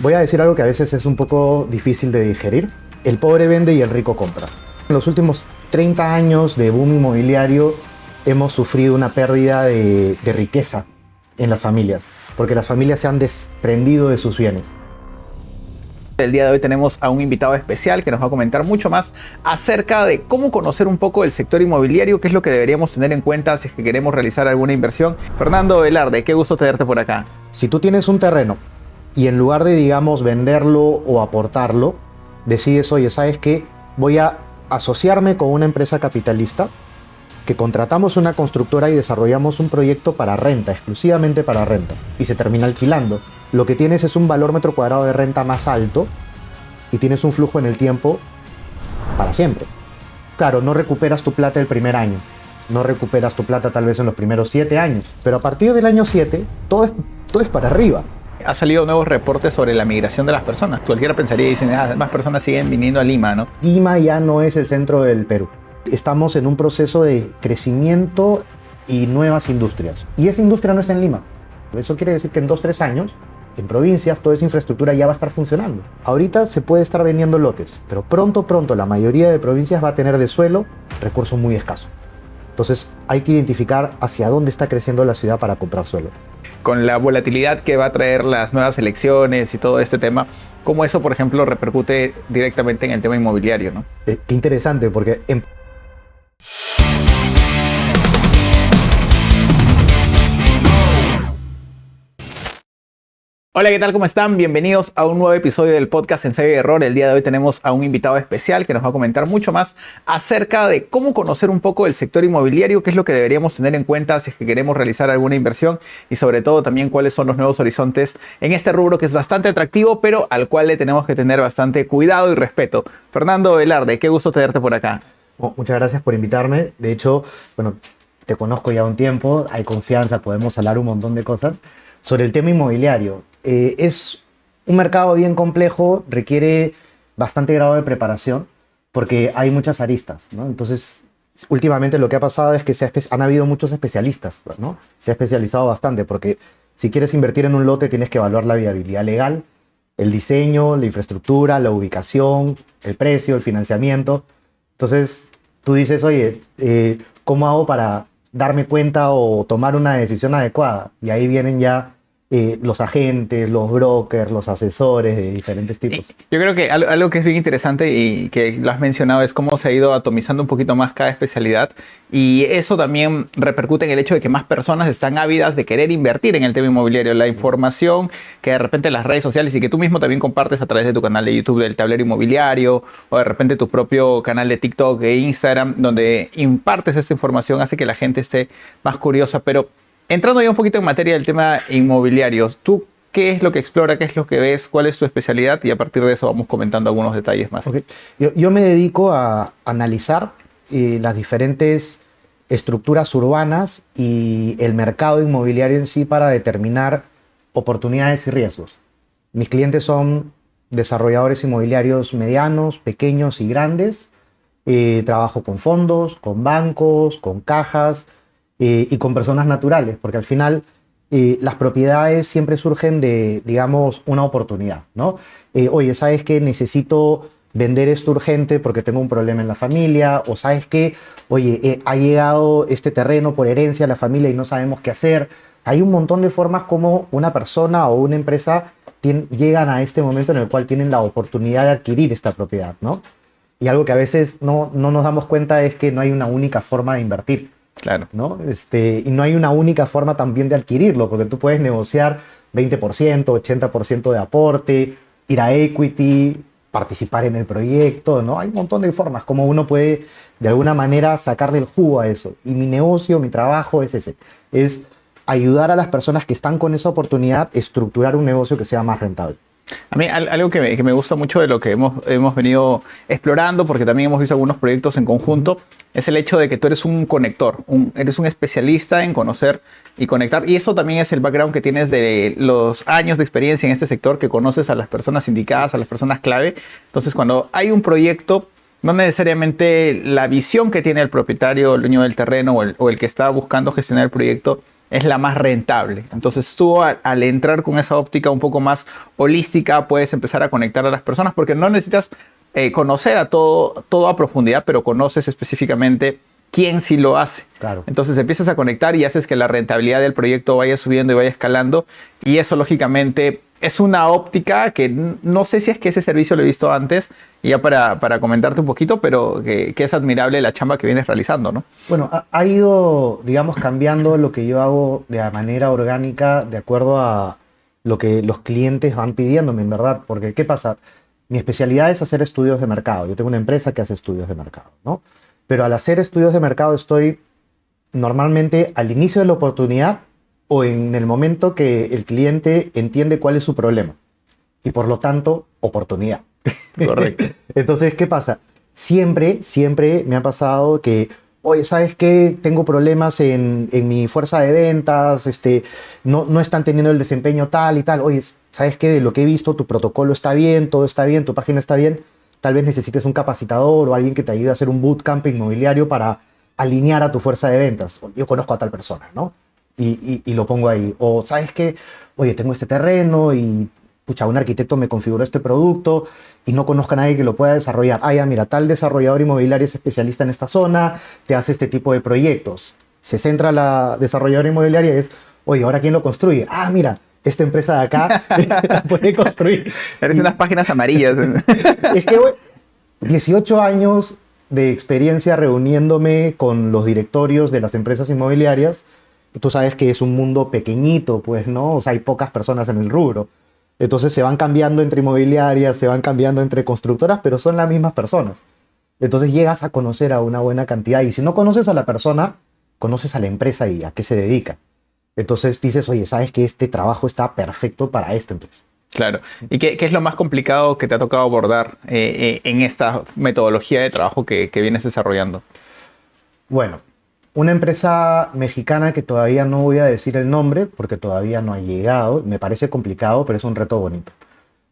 Voy a decir algo que a veces es un poco difícil de digerir. El pobre vende y el rico compra. En los últimos 30 años de boom inmobiliario hemos sufrido una pérdida de riqueza en las familias, porque las familias se han desprendido de sus bienes. El día de hoy tenemos a un invitado especial que nos va a comentar mucho más acerca de cómo conocer un poco el sector inmobiliario, qué es lo que deberíamos tener en cuenta si es que queremos realizar alguna inversión. Fernando Velarde, qué gusto tenerte por acá. Si tú tienes un terreno y en lugar de, digamos, venderlo o aportarlo, decides, oye, ¿sabes qué? Voy a asociarme con una empresa capitalista, que contratamos una constructora y desarrollamos un proyecto para renta, exclusivamente para renta, y se termina alquilando. Lo que tienes es un valor metro cuadrado de renta más alto y tienes un flujo en el tiempo para siempre. Claro, no recuperas tu plata el primer año, no recuperas tu plata tal vez en los primeros 7 años, pero a partir del año 7 todo es para arriba. Ha salido nuevos reportes sobre la migración de las personas. Cualquiera pensaría y dicen, más personas siguen viniendo a Lima, ¿no? Lima ya no es el centro del Perú. Estamos en un proceso de crecimiento y nuevas industrias. Y esa industria no está en Lima. Eso quiere decir que en 2-3 años, en provincias, toda esa infraestructura ya va a estar funcionando. Ahorita se puede estar vendiendo lotes, pero pronto, la mayoría de provincias va a tener de suelo recursos muy escasos. Entonces hay que identificar hacia dónde está creciendo la ciudad para comprar suelo. Con la volatilidad que va a traer las nuevas elecciones y todo este tema, ¿cómo eso, por ejemplo, repercute directamente en el tema inmobiliario, ¿no? Qué interesante, porque Hola, ¿qué tal? ¿Cómo están? Bienvenidos a un nuevo episodio del podcast Ensayo y Error. El día de hoy tenemos a un invitado especial que nos va a comentar mucho más acerca de cómo conocer un poco el sector inmobiliario, qué es lo que deberíamos tener en cuenta si es que queremos realizar alguna inversión y sobre todo también cuáles son los nuevos horizontes en este rubro que es bastante atractivo, pero al cual le tenemos que tener bastante cuidado y respeto. Fernando Velarde, qué gusto tenerte por acá. Muchas gracias por invitarme. De hecho, bueno, te conozco ya un tiempo, hay confianza, podemos hablar un montón de cosas sobre el tema inmobiliario. Es un mercado bien complejo, requiere bastante grado de preparación porque hay muchas aristas, ¿no? Entonces, últimamente lo que ha pasado es que han habido muchos especialistas, ¿no? Se ha especializado bastante porque si quieres invertir en un lote tienes que evaluar la viabilidad legal, el diseño, la infraestructura, la ubicación, el precio, el financiamiento. Entonces, tú dices, oye, ¿cómo hago para darme cuenta o tomar una decisión adecuada? Y ahí vienen ya los agentes, los brokers, los asesores de diferentes tipos. Yo creo que algo que es bien interesante y que lo has mencionado es cómo se ha ido atomizando un poquito más cada especialidad, y eso también repercute en el hecho de que más personas están ávidas de querer invertir en el tema inmobiliario. La información que de repente las redes sociales y que tú mismo también compartes a través de tu canal de YouTube del Tablero Inmobiliario o de repente tu propio canal de TikTok e Instagram donde impartes esta información hace que la gente esté más curiosa. Pero entrando ya un poquito en materia del tema inmobiliario, ¿tú qué es lo que explora, qué es lo que ves, cuál es tu especialidad? Y a partir de eso vamos comentando algunos detalles más. Okay. Yo me dedico a analizar las diferentes estructuras urbanas y el mercado inmobiliario en sí para determinar oportunidades y riesgos. Mis clientes son desarrolladores inmobiliarios medianos, pequeños y grandes. Trabajo con fondos, con bancos, con cajas, y con personas naturales, porque al final las propiedades siempre surgen de, digamos, una oportunidad, ¿no? Oye, ¿sabes qué? Necesito vender esto urgente porque tengo un problema en la familia, o ¿sabes qué? Oye, ha llegado este terreno por herencia a la familia y no sabemos qué hacer. Hay un montón de formas como una persona o una empresa llegan a este momento en el cual tienen la oportunidad de adquirir esta propiedad, ¿no? Y algo que a veces no nos damos cuenta es que no hay una única forma de invertir. Claro. ¿No? Y no hay una única forma también de adquirirlo, porque tú puedes negociar 20%, 80% de aporte, ir a equity, participar en el proyecto, ¿no? Hay un montón de formas como uno puede de alguna manera sacarle el jugo a eso. Y mi negocio, mi trabajo es ese, es ayudar a las personas que están con esa oportunidad a estructurar un negocio que sea más rentable. A mí algo que me gusta mucho de lo que hemos venido explorando, porque también hemos visto algunos proyectos en conjunto, es el hecho de que tú eres un conector, eres un especialista en conocer y conectar. Y eso también es el background que tienes de los años de experiencia en este sector, que conoces a las personas indicadas, a las personas clave. Entonces, cuando hay un proyecto, no necesariamente la visión que tiene el propietario, el dueño del terreno o el que está buscando gestionar el proyecto es la más rentable. Entonces tú al entrar con esa óptica un poco más holística puedes empezar a conectar a las personas porque no necesitas conocer a todo a profundidad, pero conoces específicamente quién sí lo hace. Claro. Entonces empiezas a conectar y haces que la rentabilidad del proyecto vaya subiendo y vaya escalando, y eso lógicamente es una óptica que no sé si es que ese servicio lo he visto antes, y ya para comentarte un poquito, pero que es admirable la chamba que vienes realizando, ¿no? Bueno, ha ido, digamos, cambiando lo que yo hago de manera orgánica de acuerdo a lo que los clientes van pidiéndome, en verdad. Porque, ¿qué pasa? Mi especialidad es hacer estudios de mercado. Yo tengo una empresa que hace estudios de mercado, ¿no? Pero al hacer estudios de mercado estoy normalmente al inicio de la oportunidad o en el momento que el cliente entiende cuál es su problema. Y por lo tanto, oportunidad. Correcto. Entonces, ¿qué pasa? Siempre me ha pasado que, oye, ¿sabes qué? Tengo problemas en mi fuerza de ventas, no están teniendo el desempeño tal y tal. Oye, ¿sabes qué? De lo que he visto, tu protocolo está bien, todo está bien, tu página está bien. Tal vez necesites un capacitador o alguien que te ayude a hacer un bootcamp inmobiliario para alinear a tu fuerza de ventas. Yo conozco a tal persona, ¿no? Y lo pongo ahí. O, ¿sabes qué? Oye, tengo este terreno y pucha, un arquitecto me configuró este producto y no conozco a nadie que lo pueda desarrollar. Ah, ya, mira, tal desarrollador inmobiliario es especialista en esta zona, te hace este tipo de proyectos. Se centra la desarrolladora inmobiliaria y es, oye, ¿ahora quién lo construye? Ah, mira, esta empresa de acá la puede construir. Eres unas páginas amarillas. Es que, güey, 18 años de experiencia reuniéndome con los directorios de las empresas inmobiliarias. Tú sabes que es un mundo pequeñito, pues, ¿no? O sea, hay pocas personas en el rubro. Entonces se van cambiando entre inmobiliarias, se van cambiando entre constructoras, pero son las mismas personas. Entonces llegas a conocer a una buena cantidad. Y si no conoces a la persona, conoces a la empresa y a qué se dedica. Entonces dices, oye, ¿sabes que este trabajo está perfecto para esta empresa? Claro. ¿Y qué es lo más complicado que te ha tocado abordar en esta metodología de trabajo que vienes desarrollando? Bueno, una empresa mexicana que todavía no voy a decir el nombre porque todavía no ha llegado. Me parece complicado, pero es un reto bonito.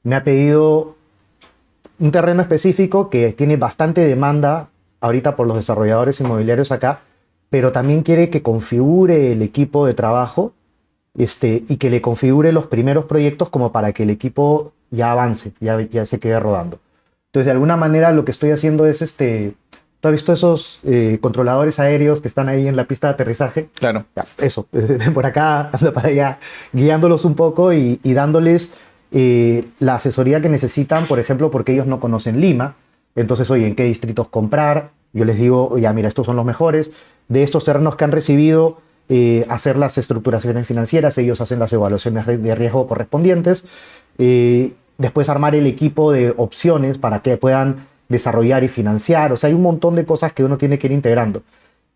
Me ha pedido un terreno específico que tiene bastante demanda ahorita por los desarrolladores inmobiliarios acá, pero también quiere que configure el equipo de trabajo y que le configure los primeros proyectos como para que el equipo ya avance, ya se quede rodando. Entonces, de alguna manera, lo que estoy haciendo es ¿tú has visto esos controladores aéreos que están ahí en la pista de aterrizaje? Claro. Ya, eso, por acá, anda para allá, guiándolos un poco y dándoles la asesoría que necesitan, por ejemplo, porque ellos no conocen Lima. Entonces, oye, ¿en qué distritos comprar? Yo les digo, ya, mira, estos son los mejores. De estos terrenos que han recibido, hacer las estructuraciones financieras, ellos hacen las evaluaciones de riesgo correspondientes. Después armar el equipo de opciones para que puedan desarrollar y financiar. O sea, hay un montón de cosas que uno tiene que ir integrando.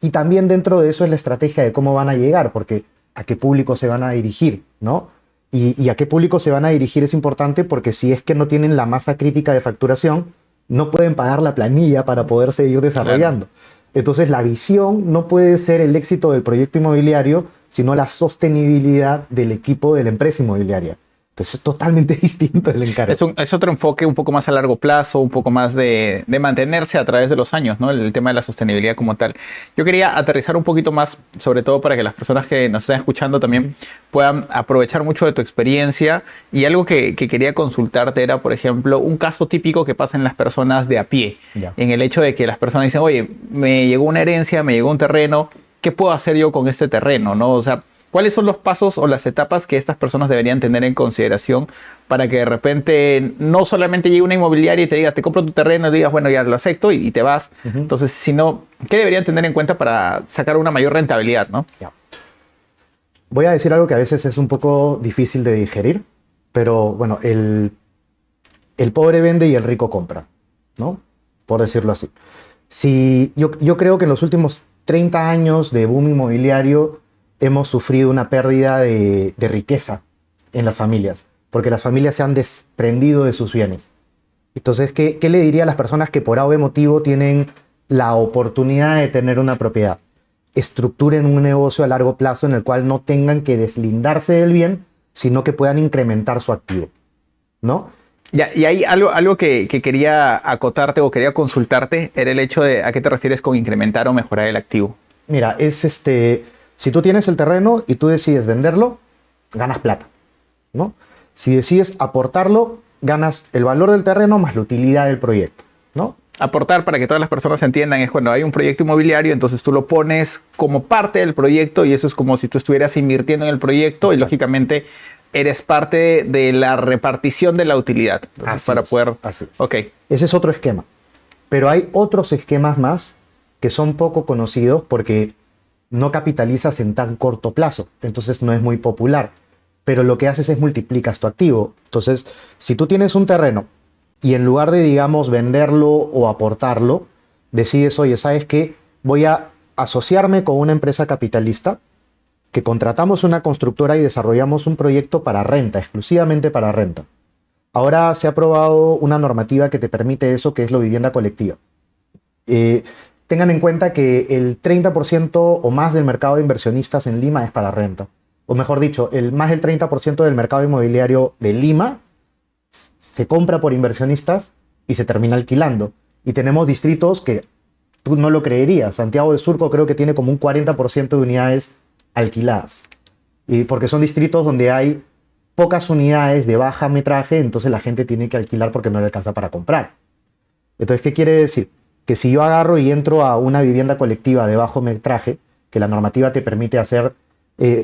Y también dentro de eso es la estrategia de cómo van a llegar, porque a qué público se van a dirigir, ¿no? Y a qué público se van a dirigir es importante porque si es que no tienen la masa crítica de facturación, no pueden pagar la planilla para poder seguir desarrollando. Claro. Entonces la visión no puede ser el éxito del proyecto inmobiliario, sino la sostenibilidad del equipo de la empresa inmobiliaria. Entonces es totalmente distinto el encargo. Es otro enfoque un poco más a largo plazo, un poco más de mantenerse a través de los años, ¿no? El tema de la sostenibilidad como tal. Yo quería aterrizar un poquito más, sobre todo para que las personas que nos están escuchando también puedan aprovechar mucho de tu experiencia. Y algo que quería consultarte era, por ejemplo, un caso típico que pasa en las personas de a pie. Ya. En el hecho de que las personas dicen, oye, me llegó una herencia, me llegó un terreno, ¿qué puedo hacer yo con este terreno? ¿No? O sea, ¿cuáles son los pasos o las etapas que estas personas deberían tener en consideración para que de repente no solamente llegue una inmobiliaria y te diga, te compro tu terreno y digas, bueno, ya lo acepto y te vas? Entonces, sino, ¿qué deberían tener en cuenta para sacar una mayor rentabilidad, ¿no? Ya. Voy a decir algo que a veces es un poco difícil de digerir, pero bueno, el pobre vende y el rico compra, ¿no? Por decirlo así. Si, yo creo que en los últimos 30 años de boom inmobiliario hemos sufrido una pérdida de riqueza en las familias, porque las familias se han desprendido de sus bienes. Entonces, ¿qué le diría a las personas que por A o B motivo tienen la oportunidad de tener una propiedad? Estructuren un negocio a largo plazo en el cual no tengan que deslindarse del bien, sino que puedan incrementar su activo, ¿no? Ya, y hay algo que quería acotarte o quería consultarte, era el hecho de a qué te refieres con incrementar o mejorar el activo. Mira, Si tú tienes el terreno y tú decides venderlo, ganas plata, ¿no? Si decides aportarlo, ganas el valor del terreno más la utilidad del proyecto, ¿no? Aportar, para que todas las personas entiendan, es cuando hay un proyecto inmobiliario, entonces tú lo pones como parte del proyecto y eso es como si tú estuvieras invirtiendo en el proyecto. Exacto. Y lógicamente eres parte de la repartición de la utilidad. Entonces, así para es, poder... así es. Ok. Ese es otro esquema. Pero hay otros esquemas más que son poco conocidos porque no capitalizas en tan corto plazo, entonces no es muy popular. Pero lo que haces es multiplicas tu activo. Entonces, si tú tienes un terreno y en lugar de, digamos, venderlo o aportarlo, decides, oye, ¿sabes qué? Voy a asociarme con una empresa capitalista, que contratamos una constructora y desarrollamos un proyecto para renta, exclusivamente para renta. Ahora se ha aprobado una normativa que te permite eso, que es la vivienda colectiva. Tengan en cuenta que el 30% o más del mercado de inversionistas en Lima es para renta. O mejor dicho, más del 30% del mercado inmobiliario de Lima se compra por inversionistas y se termina alquilando. Y tenemos distritos que tú no lo creerías. Santiago de Surco creo que tiene como un 40% de unidades alquiladas. Y porque son distritos donde hay pocas unidades de baja metraje, entonces la gente tiene que alquilar porque no le alcanza para comprar. Entonces, ¿qué quiere decir? Que si yo agarro y entro a una vivienda colectiva de bajo metraje, que la normativa te permite hacer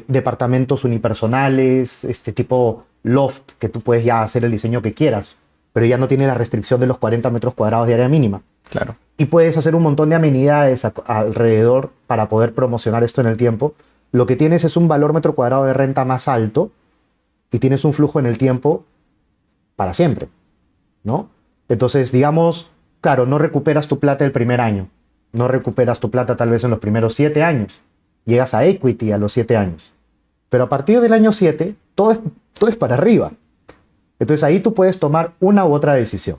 departamentos unipersonales, este tipo loft, que tú puedes ya hacer el diseño que quieras, pero ya no tiene la restricción de los 40 metros cuadrados de área mínima. Claro. Y puedes hacer un montón de amenidades alrededor para poder promocionar esto en el tiempo. Lo que tienes es un valor metro cuadrado de renta más alto y tienes un flujo en el tiempo para siempre, ¿no? Entonces, digamos, claro, no recuperas tu plata el primer año, no recuperas tu plata tal vez en los primeros 7 años, llegas a equity a los 7 años, pero a partir del año 7, todo es para arriba. Entonces ahí tú puedes tomar una u otra decisión.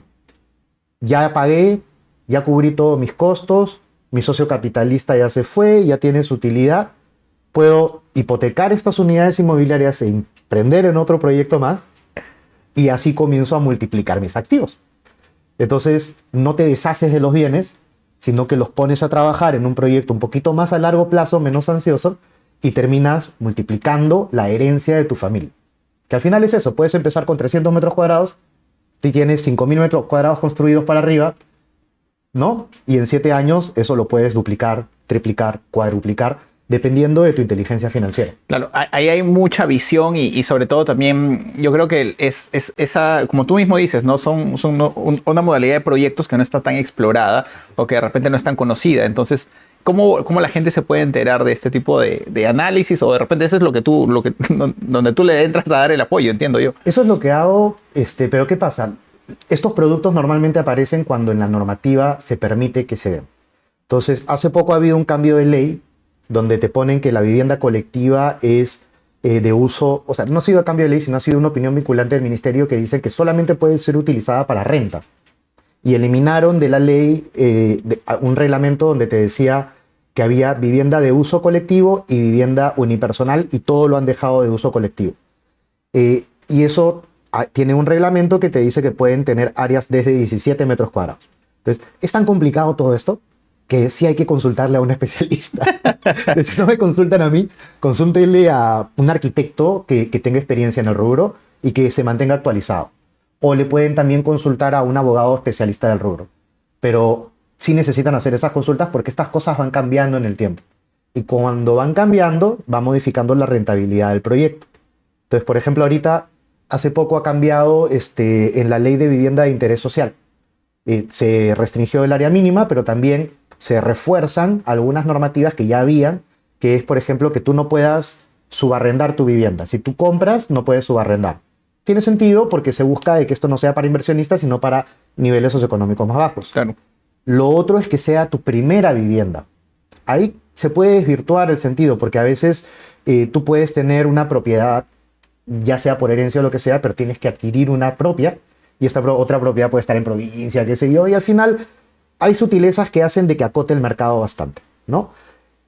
Ya pagué, ya cubrí todos mis costos, mi socio capitalista ya se fue, ya tiene su utilidad, puedo hipotecar estas unidades inmobiliarias e emprender en otro proyecto más y así comienzo a multiplicar mis activos. Entonces no te deshaces de los bienes, sino que los pones a trabajar en un proyecto un poquito más a largo plazo, menos ansioso, y terminas multiplicando la herencia de tu familia. Que al final es eso, puedes empezar con 300 metros cuadrados, si tienes 5.000 metros cuadrados construidos para arriba, ¿no? Y en 7 años eso lo puedes duplicar, triplicar, cuadruplicar, dependiendo de tu inteligencia financiera. Claro, ahí hay mucha visión y sobre todo también yo creo que es esa, como tú mismo dices, ¿no? Son una modalidad de proyectos que no está tan explorada o que de repente no es tan conocida. Entonces, ¿cómo la gente se puede enterar de este tipo de análisis? O de repente eso es donde tú le entras a dar el apoyo, entiendo yo. Eso es lo que hago, pero ¿qué pasa? Estos productos normalmente aparecen cuando en la normativa se permite que se den. Entonces, hace poco ha habido un cambio de ley donde te ponen que la vivienda colectiva es de uso, o sea, no ha sido cambio de ley, sino ha sido una opinión vinculante del ministerio que dice que solamente puede ser utilizada para renta. Y eliminaron de la ley un reglamento donde te decía que había vivienda de uso colectivo y vivienda unipersonal y todo lo han dejado de uso colectivo. Y eso tiene un reglamento que te dice que pueden tener áreas desde 17 metros cuadrados. Entonces, es tan complicado todo esto que sí hay que consultarle a un especialista. Si no me consultan a mí, consúltenle a un arquitecto que tenga experiencia en el rubro y que se mantenga actualizado. O le pueden también consultar a un abogado especialista del rubro. Pero sí necesitan hacer esas consultas porque estas cosas van cambiando en el tiempo. Y cuando van cambiando, va modificando la rentabilidad del proyecto. Entonces, por ejemplo, ahorita, hace poco ha cambiado en la ley de vivienda de interés social. Se restringió el área mínima, pero también se refuerzan algunas normativas que ya habían, que es, por ejemplo, que tú no puedas subarrendar tu vivienda. Si tú compras, no puedes subarrendar. Tiene sentido porque se busca de que esto no sea para inversionistas, sino para niveles socioeconómicos más bajos. Claro. Lo otro es que sea tu primera vivienda. Ahí se puede desvirtuar el sentido, porque a veces tú puedes tener una propiedad, ya sea por herencia o lo que sea, pero tienes que adquirir una propia, y esta otra propiedad puede estar en provincia, qué sé yo, y al final hay sutilezas que hacen de que acote el mercado bastante, ¿no?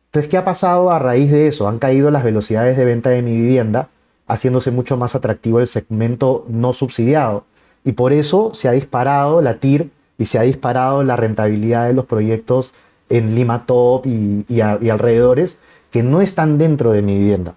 Entonces, ¿qué ha pasado a raíz de eso? Han caído las velocidades de venta de mi vivienda, haciéndose mucho más atractivo el segmento no subsidiado. Y por eso se ha disparado la TIR y se ha disparado la rentabilidad de los proyectos en Lima Top y alrededores, que no están dentro de mi vivienda.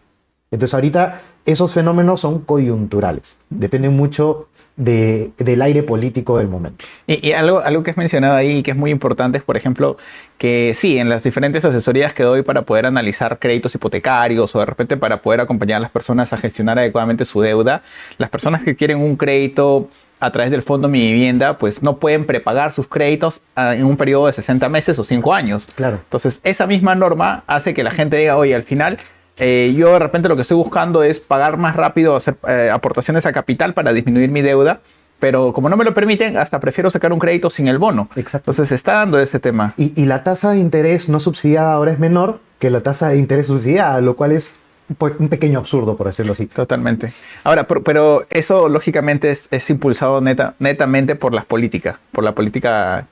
Entonces ahorita esos fenómenos son coyunturales, dependen mucho del aire político del momento. Y algo que has mencionado ahí y que es muy importante es, por ejemplo, que sí, en las diferentes asesorías que doy para poder analizar créditos hipotecarios o de repente para poder acompañar a las personas a gestionar adecuadamente su deuda, las personas que quieren un crédito a través del fondo Mi Vivienda, pues no pueden prepagar sus créditos en un periodo de 60 meses o 5 años. Claro. Entonces, esa misma norma hace que la gente diga, oye, al final yo de repente lo que estoy buscando es pagar más rápido, hacer aportaciones a capital para disminuir mi deuda, pero como no me lo permiten, hasta prefiero sacar un crédito sin el bono. Exacto. Entonces se está dando ese tema. Y la tasa de interés no subsidiada ahora es menor que la tasa de interés subsidiada, lo cual es un pequeño absurdo, por decirlo así. Totalmente. Ahora, pero eso lógicamente es impulsado netamente por las políticas, por la política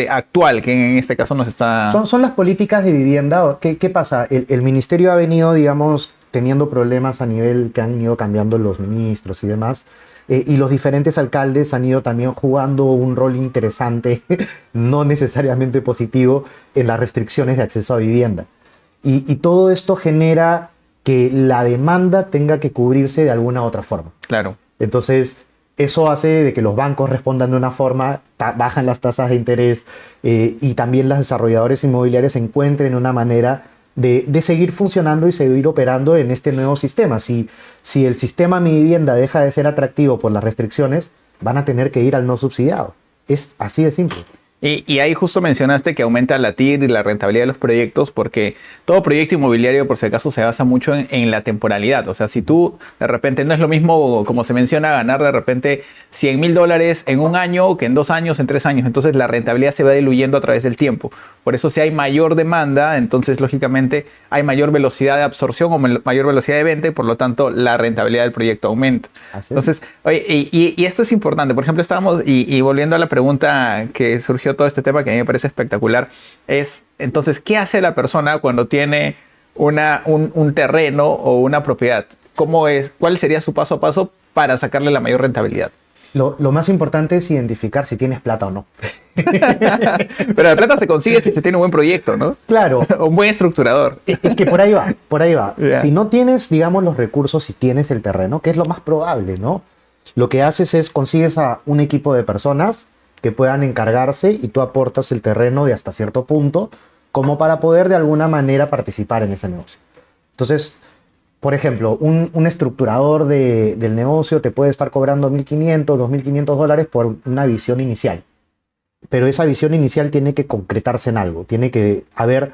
actual, que en este caso nos está... Son las políticas de vivienda. ¿Qué pasa? El ministerio ha venido, digamos, teniendo problemas a nivel que han ido cambiando los ministros y demás. Y los diferentes alcaldes han ido también jugando un rol interesante, no necesariamente positivo, en las restricciones de acceso a vivienda. Y todo esto genera que la demanda tenga que cubrirse de alguna otra forma. Claro. Entonces, eso hace de que los bancos respondan de una forma, bajan las tasas de interés y también las desarrolladoras inmobiliarias encuentren una manera de seguir funcionando y seguir operando en este nuevo sistema. Si el sistema Mi Vivienda deja de ser atractivo por las restricciones, van a tener que ir al no subsidiado. Es así de simple. Y ahí justo mencionaste que aumenta la TIR y la rentabilidad de los proyectos porque todo proyecto inmobiliario, por si acaso, se basa mucho en la temporalidad. O sea, si tú de repente no es lo mismo, como se menciona, ganar de repente $100,000 en un año que en 2 años, en 3 años. Entonces la rentabilidad se va diluyendo a través del tiempo. Por eso si hay mayor demanda, entonces lógicamente hay mayor velocidad de absorción o mayor velocidad de venta y por lo tanto la rentabilidad del proyecto aumenta. Entonces, oye, y esto es importante. Por ejemplo, estábamos, y volviendo a la pregunta que surgió todo este tema que a mí me parece espectacular, es entonces, ¿qué hace la persona cuando tiene un terreno o una propiedad? ¿Cuál sería su paso a paso para sacarle la mayor rentabilidad? Lo más importante es identificar si tienes plata o no. Pero la plata se consigue si se tiene un buen proyecto, ¿no? Claro. Un buen estructurador. Es que por ahí va. Yeah. Si no tienes, digamos, los recursos, si tienes el terreno, que es lo más probable, ¿no? Lo que haces es consigues a un equipo de personas que puedan encargarse y tú aportas el terreno de hasta cierto punto como para poder de alguna manera participar en ese negocio. Entonces, por ejemplo, un estructurador del negocio te puede estar cobrando $1,500, $2,500 por una visión inicial. Pero esa visión inicial tiene que concretarse en algo. Tiene que haber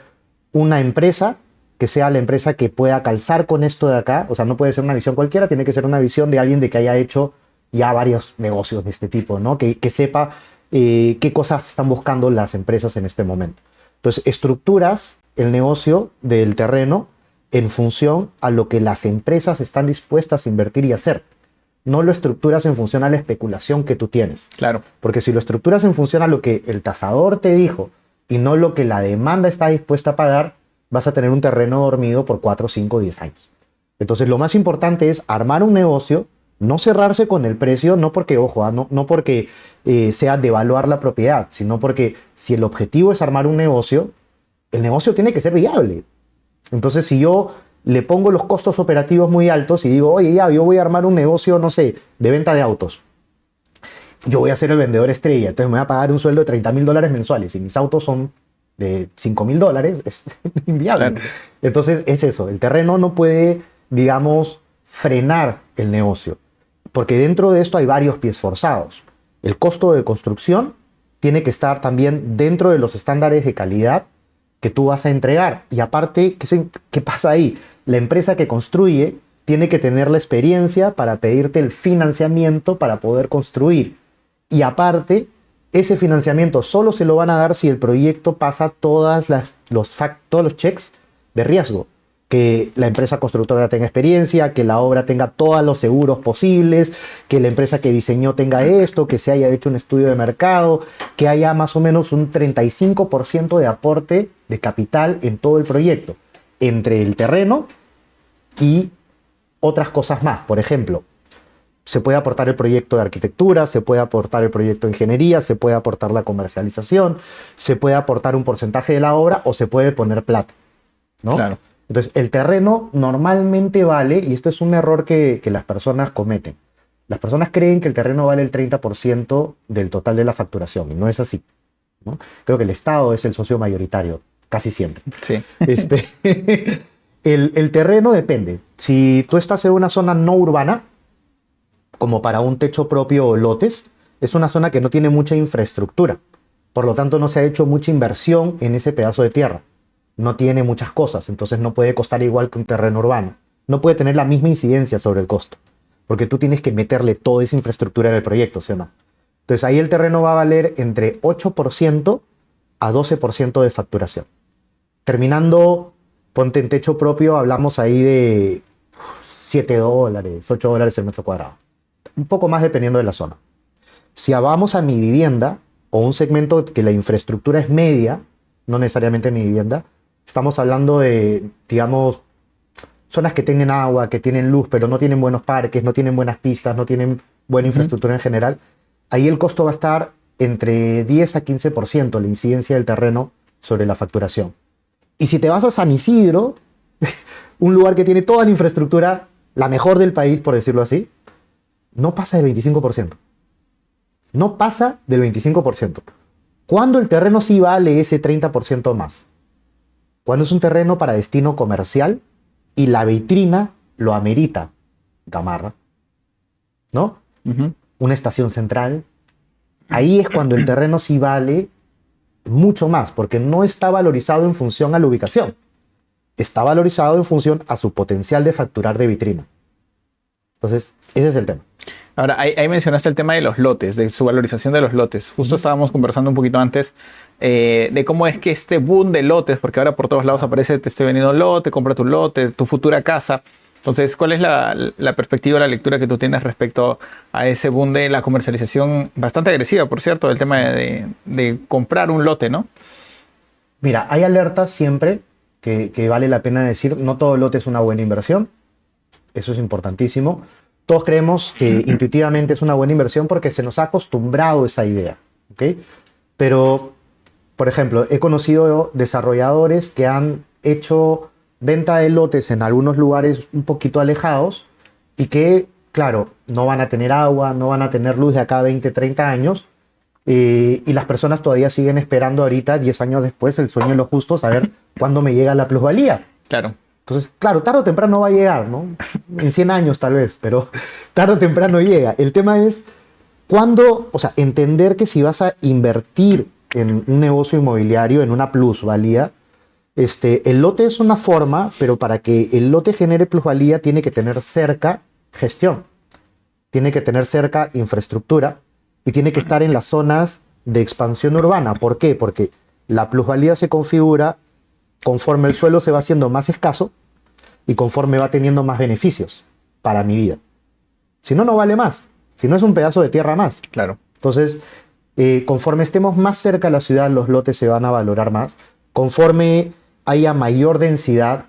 una empresa que sea la empresa que pueda calzar con esto de acá. O sea, no puede ser una visión cualquiera, tiene que ser una visión de alguien de que haya hecho ya varios negocios de este tipo, ¿no? Que sepa qué cosas están buscando las empresas en este momento. Entonces, estructuras el negocio del terreno en función a lo que las empresas están dispuestas a invertir y hacer. No lo estructuras en función a la especulación que tú tienes. Claro. Porque si lo estructuras en función a lo que el tasador te dijo y no lo que la demanda está dispuesta a pagar, vas a tener un terreno dormido por 4, 5, 10 años. Entonces, lo más importante es armar un negocio, no cerrarse con el precio, no porque, ojo, no porque sea devaluar la propiedad, sino porque si el objetivo es armar un negocio, el negocio tiene que ser viable. Entonces, si yo le pongo los costos operativos muy altos y digo, oye, yo voy a armar un negocio, no sé, de venta de autos. Yo voy a ser el vendedor estrella, entonces me voy a pagar un sueldo de $30,000 mensuales y mis autos son de $5,000, es inviable. Claro. Entonces, es eso, el terreno no puede, digamos, frenar el negocio, porque dentro de esto hay varios pies forzados. El costo de construcción tiene que estar también dentro de los estándares de calidad que tú vas a entregar. Y aparte, ¿qué pasa ahí? La empresa que construye tiene que tener la experiencia para pedirte el financiamiento para poder construir. Y aparte, ese financiamiento solo se lo van a dar si el proyecto pasa todos los checks de riesgo. Que la empresa constructora tenga experiencia, que la obra tenga todos los seguros posibles, que la empresa que diseñó tenga esto, que se haya hecho un estudio de mercado, que haya más o menos un 35% de aporte de capital en todo el proyecto, entre el terreno y otras cosas más. Por ejemplo, se puede aportar el proyecto de arquitectura, se puede aportar el proyecto de ingeniería, se puede aportar la comercialización, se puede aportar un porcentaje de la obra o se puede poner plata, ¿no? Claro. Entonces, el terreno normalmente vale, y esto es un error que las personas cometen. Las personas creen que el terreno vale el 30% del total de la facturación, y no es así, ¿no? Creo que el Estado es el socio mayoritario, casi siempre. Sí. Este, el terreno depende. Si tú estás en una zona no urbana, como para un techo propio o lotes, es una zona que no tiene mucha infraestructura. Por lo tanto, no se ha hecho mucha inversión en ese pedazo de tierra. No tiene muchas cosas, entonces no puede costar igual que un terreno urbano. No puede tener la misma incidencia sobre el costo, porque tú tienes que meterle toda esa infraestructura en el proyecto, ¿sí o no? Entonces ahí el terreno va a valer entre 8% a 12% de facturación. Terminando, ponte en techo propio, hablamos ahí de $7, $8 el metro cuadrado. Un poco más dependiendo de la zona. Si vamos a mi vivienda, o un segmento que la infraestructura es media, no necesariamente mi vivienda, estamos hablando de, digamos, zonas que tienen agua, que tienen luz, pero no tienen buenos parques, no tienen buenas pistas, no tienen buena infraestructura en general. Ahí el costo va a estar entre 10 a 15% la incidencia del terreno sobre la facturación. Y si te vas a San Isidro, un lugar que tiene toda la infraestructura, la mejor del país, por decirlo así, no pasa del 25%. No pasa del 25%. ¿Cuándo el terreno sí vale ese 30% más? Cuando es un terreno para destino comercial y la vitrina lo amerita. Gamarra, ¿no? Una estación central. Ahí es cuando el terreno sí vale mucho más, porque no está valorizado en función a la ubicación. Está valorizado en función a su potencial de facturar de vitrina. Entonces, ese es el tema. Ahora, ahí mencionaste el tema de los lotes, de su valorización de los lotes. Justo estábamos conversando un poquito antes de cómo es que este boom de lotes, porque ahora por todos lados aparece, te estoy vendiendo un lote, compra tu lote, tu futura casa. Entonces, ¿cuál es la perspectiva, la lectura que tú tienes respecto a ese boom de la comercialización bastante agresiva, por cierto, del tema de comprar un lote, ¿no? Mira, hay alertas siempre que vale la pena decir, no todo lote es una buena inversión, eso es importantísimo. Todos creemos que intuitivamente es una buena inversión porque se nos ha acostumbrado esa idea, ¿ok? Pero, por ejemplo, he conocido desarrolladores que han hecho venta de lotes en algunos lugares un poquito alejados y que, claro, no van a tener agua, no van a tener luz de acá a 20, 30 años y las personas todavía siguen esperando ahorita, 10 años después, el sueño de los justos, a ver cuándo me llega la plusvalía. Claro. Entonces, claro, tarde o temprano va a llegar, ¿no? En 100 años tal vez, pero tarde o temprano llega. El tema es cuándo, o sea, entender que si vas a invertir en un negocio inmobiliario, en una plusvalía, el lote es una forma, pero para que el lote genere plusvalía tiene que tener cerca gestión, tiene que tener cerca infraestructura y tiene que estar en las zonas de expansión urbana. ¿Por qué? Porque la plusvalía se configura conforme el suelo se va haciendo más escaso y conforme va teniendo más beneficios para mi vida. Si no, no vale más. Si no, es un pedazo de tierra más. Claro. Entonces, conforme estemos más cerca de la ciudad, los lotes se van a valorar más. Conforme haya mayor densidad,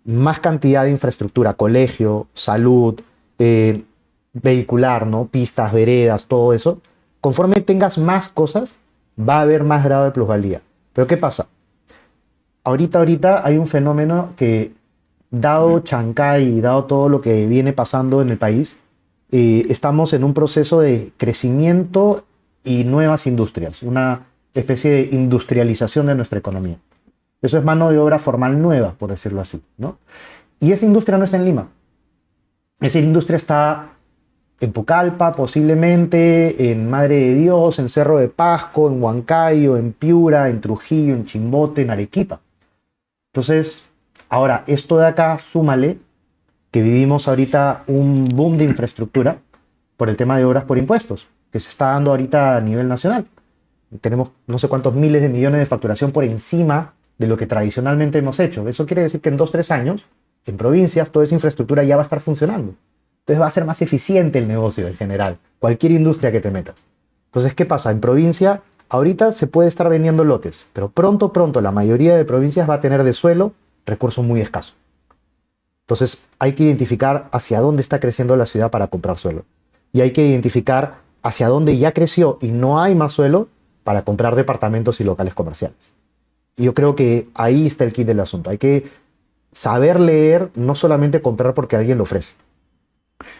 más cantidad de infraestructura, colegio, salud, vehicular, ¿no? Pistas, veredas, todo eso. Conforme tengas más cosas, va a haber más grado de plusvalía. Pero ¿qué pasa? Ahorita hay un fenómeno que, dado Chancay y dado todo lo que viene pasando en el país, estamos en un proceso de crecimiento y nuevas industrias, una especie de industrialización de nuestra economía. Eso es mano de obra formal nueva, por decirlo así, ¿no? Y esa industria no está en Lima. Esa industria está en Pucallpa, posiblemente, en Madre de Dios, en Cerro de Pasco, en Huancayo, en Piura, en Trujillo, en Chimbote, en Arequipa. Entonces, ahora, esto de acá, súmale que vivimos ahorita un boom de infraestructura por el tema de obras por impuestos, que se está dando ahorita a nivel nacional. Tenemos no sé cuántos miles de millones de facturación por encima de lo que tradicionalmente hemos hecho. Eso quiere decir que en 2 o 3 años, en provincias, toda esa infraestructura ya va a estar funcionando. Entonces va a ser más eficiente el negocio en general, cualquier industria que te metas. Entonces, ¿qué pasa? En provincia, ahorita se puede estar vendiendo lotes, pero pronto, la mayoría de provincias va a tener de suelo recursos muy escasos. Entonces, hay que identificar hacia dónde está creciendo la ciudad para comprar suelo. Y hay que identificar hacia dónde ya creció y no hay más suelo para comprar departamentos y locales comerciales. Y yo creo que ahí está el kit del asunto. Hay que saber leer, no solamente comprar porque alguien lo ofrece.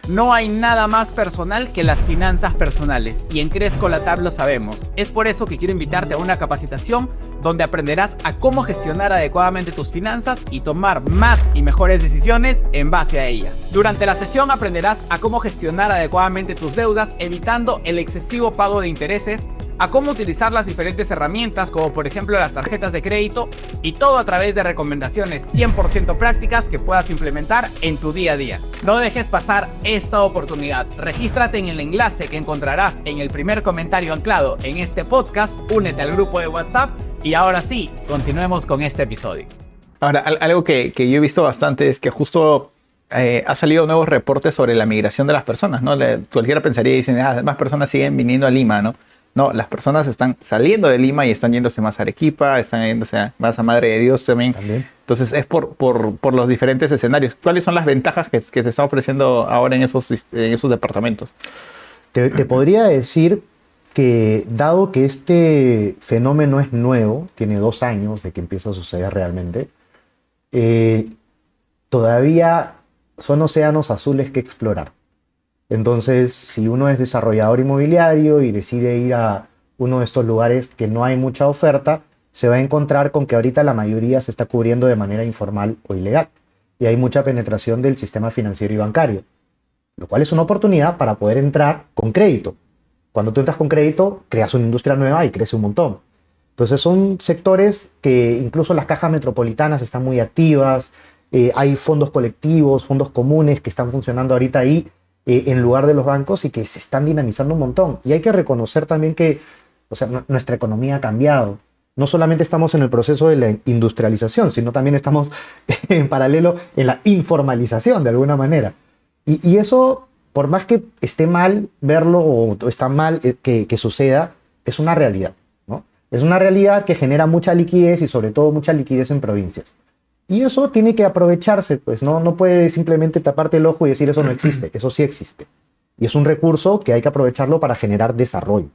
No hay nada más personal que las finanzas personales y en Cresco Latam lo sabemos. Es por eso que quiero invitarte a una capacitación donde aprenderás a cómo gestionar adecuadamente tus finanzas y tomar más y mejores decisiones en base a ellas. Durante la sesión aprenderás a cómo gestionar adecuadamente tus deudas evitando el excesivo pago de intereses, a cómo utilizar las diferentes herramientas como por ejemplo las tarjetas de crédito y todo a través de recomendaciones 100% prácticas que puedas implementar en tu día a día. No dejes pasar esta oportunidad. Regístrate en el enlace que encontrarás en el primer comentario anclado en este podcast, únete al grupo de WhatsApp y ahora sí, continuemos con este episodio. Ahora, algo que yo he visto bastante es que justo ha salido nuevos reportes sobre la migración de las personas, ¿no? Cualquiera pensaría y dicen, más personas siguen viniendo a Lima, ¿no? No, las personas están saliendo de Lima y están yéndose más a Arequipa, están yéndose más a Madre de Dios también. Entonces es por los diferentes escenarios. ¿Cuáles son las ventajas que se están ofreciendo ahora en esos departamentos? Te podría decir que dado que este fenómeno es nuevo, tiene 2 años de que empieza a suceder realmente, todavía son océanos azules que explorar. Entonces, si uno es desarrollador inmobiliario y decide ir a uno de estos lugares que no hay mucha oferta, se va a encontrar con que ahorita la mayoría se está cubriendo de manera informal o ilegal. Y hay mucha penetración del sistema financiero y bancario, lo cual es una oportunidad para poder entrar con crédito. Cuando tú entras con crédito, creas una industria nueva y crece un montón. Entonces son sectores que incluso las cajas metropolitanas están muy activas, hay fondos colectivos, fondos comunes que están funcionando ahorita ahí, en lugar de los bancos y que se están dinamizando un montón. Y hay que reconocer también que, o sea, nuestra economía ha cambiado. No solamente estamos en el proceso de la industrialización, sino también estamos en paralelo en la informalización de alguna manera. Y eso, por más que esté mal verlo o está mal que suceda, es una realidad, ¿no? Es una realidad que genera mucha liquidez y sobre todo mucha liquidez en provincias. Y eso tiene que aprovecharse, pues no puede simplemente taparte el ojo y decir eso no existe, eso sí existe. Y es un recurso que hay que aprovecharlo para generar desarrollo.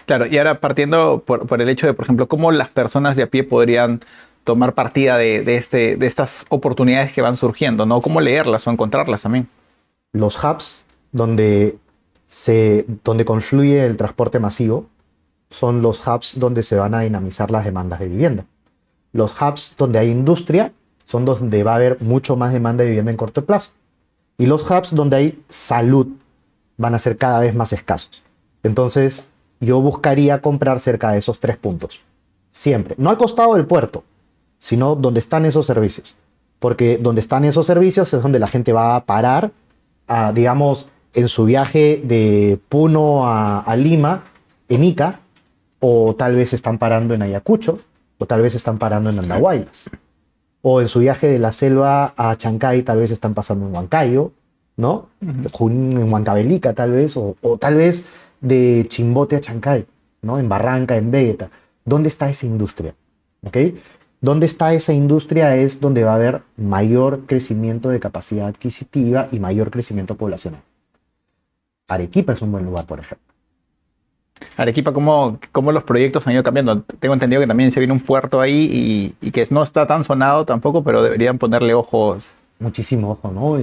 Claro, y ahora partiendo por el hecho de, por ejemplo, cómo las personas de a pie podrían tomar partida de estas oportunidades que van surgiendo, ¿no? Cómo leerlas o encontrarlas también. Los hubs donde confluye el transporte masivo son los hubs donde se van a dinamizar las demandas de vivienda. Los hubs donde hay industria son donde va a haber mucho más demanda de vivienda en corto plazo. Y los hubs donde hay salud van a ser cada vez más escasos. Entonces, yo buscaría comprar cerca de esos 3 puntos. Siempre. No al costado del puerto, sino donde están esos servicios. Porque donde están esos servicios es donde la gente va a parar, digamos, en su viaje de Puno a Lima, en Ica, o tal vez están parando en Ayacucho, o tal vez están parando en Andahuaylas. O en su viaje de la selva a Chancay, tal vez están pasando en Huancayo, ¿no? En Huancavelica, tal vez, o tal vez de Chimbote a Chancay, ¿no? En Barranca, en Vegeta. ¿Dónde está esa industria? ¿Ok? ¿Dónde está esa industria? Es donde va a haber mayor crecimiento de capacidad adquisitiva y mayor crecimiento poblacional. Arequipa es un buen lugar, por ejemplo. Arequipa, ¿cómo los proyectos han ido cambiando? Tengo entendido que también se viene un puerto ahí y que no está tan sonado tampoco, pero deberían ponerle ojos. Muchísimo ojo, ¿no?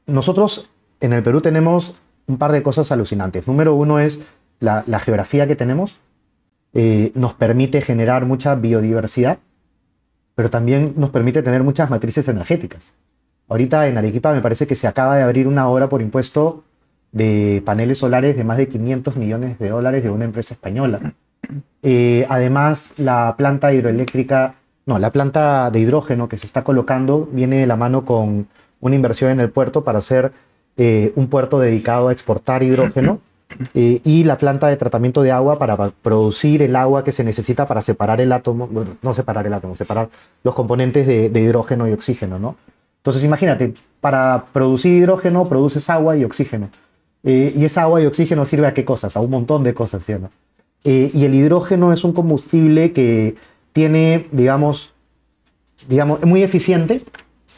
Nosotros en el Perú tenemos un par de cosas alucinantes. Número uno es la geografía que tenemos. Nos permite generar mucha biodiversidad, pero también nos permite tener muchas matrices energéticas. Ahorita en Arequipa me parece que se acaba de abrir una obra por impuesto de paneles solares de más de $500 millones de una empresa española. Además, la planta de hidrógeno que se está colocando viene de la mano con una inversión en el puerto para hacer un puerto dedicado a exportar hidrógeno y la planta de tratamiento de agua para producir el agua que se necesita para separar el átomo, bueno, no separar el átomo, separar los componentes de hidrógeno y oxígeno, ¿no? Entonces imagínate, para producir hidrógeno produces agua y oxígeno. Y esa agua y oxígeno sirve a qué cosas, a un montón de cosas, ¿sí o no? Y el hidrógeno es un combustible que tiene, digamos, muy eficiente,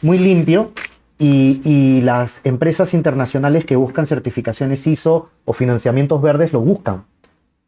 muy limpio, y las empresas internacionales que buscan certificaciones ISO o financiamientos verdes lo buscan.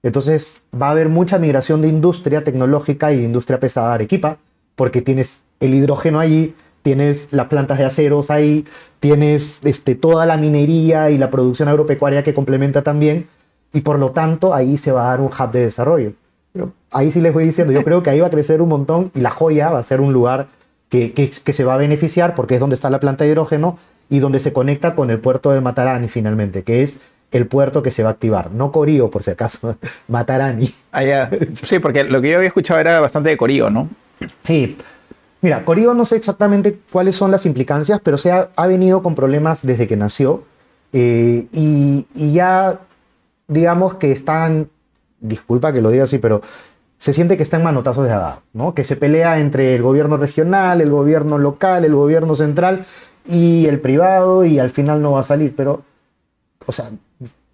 Entonces va a haber mucha migración de industria tecnológica y de industria pesada a Arequipa, porque tienes el hidrógeno allí, tienes las plantas de aceros ahí, tienes toda la minería y la producción agropecuaria que complementa también, y por lo tanto ahí se va a dar un hub de desarrollo. Pero ahí sí les voy diciendo, yo creo que ahí va a crecer un montón y La Joya va a ser un lugar que se va a beneficiar porque es donde está la planta de hidrógeno y donde se conecta con el puerto de Matarani finalmente, que es el puerto que se va a activar. No Corío, por si acaso, Matarani. Allá. Sí, porque lo que yo había escuchado era bastante de Corío, ¿no? Sí. Mira, Corío no sé exactamente cuáles son las implicancias, pero ha venido con problemas desde que nació y ya digamos que están, disculpa que lo diga así, pero se siente que está en manotazos de agua, ¿no? Que se pelea entre el gobierno regional, el gobierno local, el gobierno central y el privado y al final no va a salir. Pero, o sea,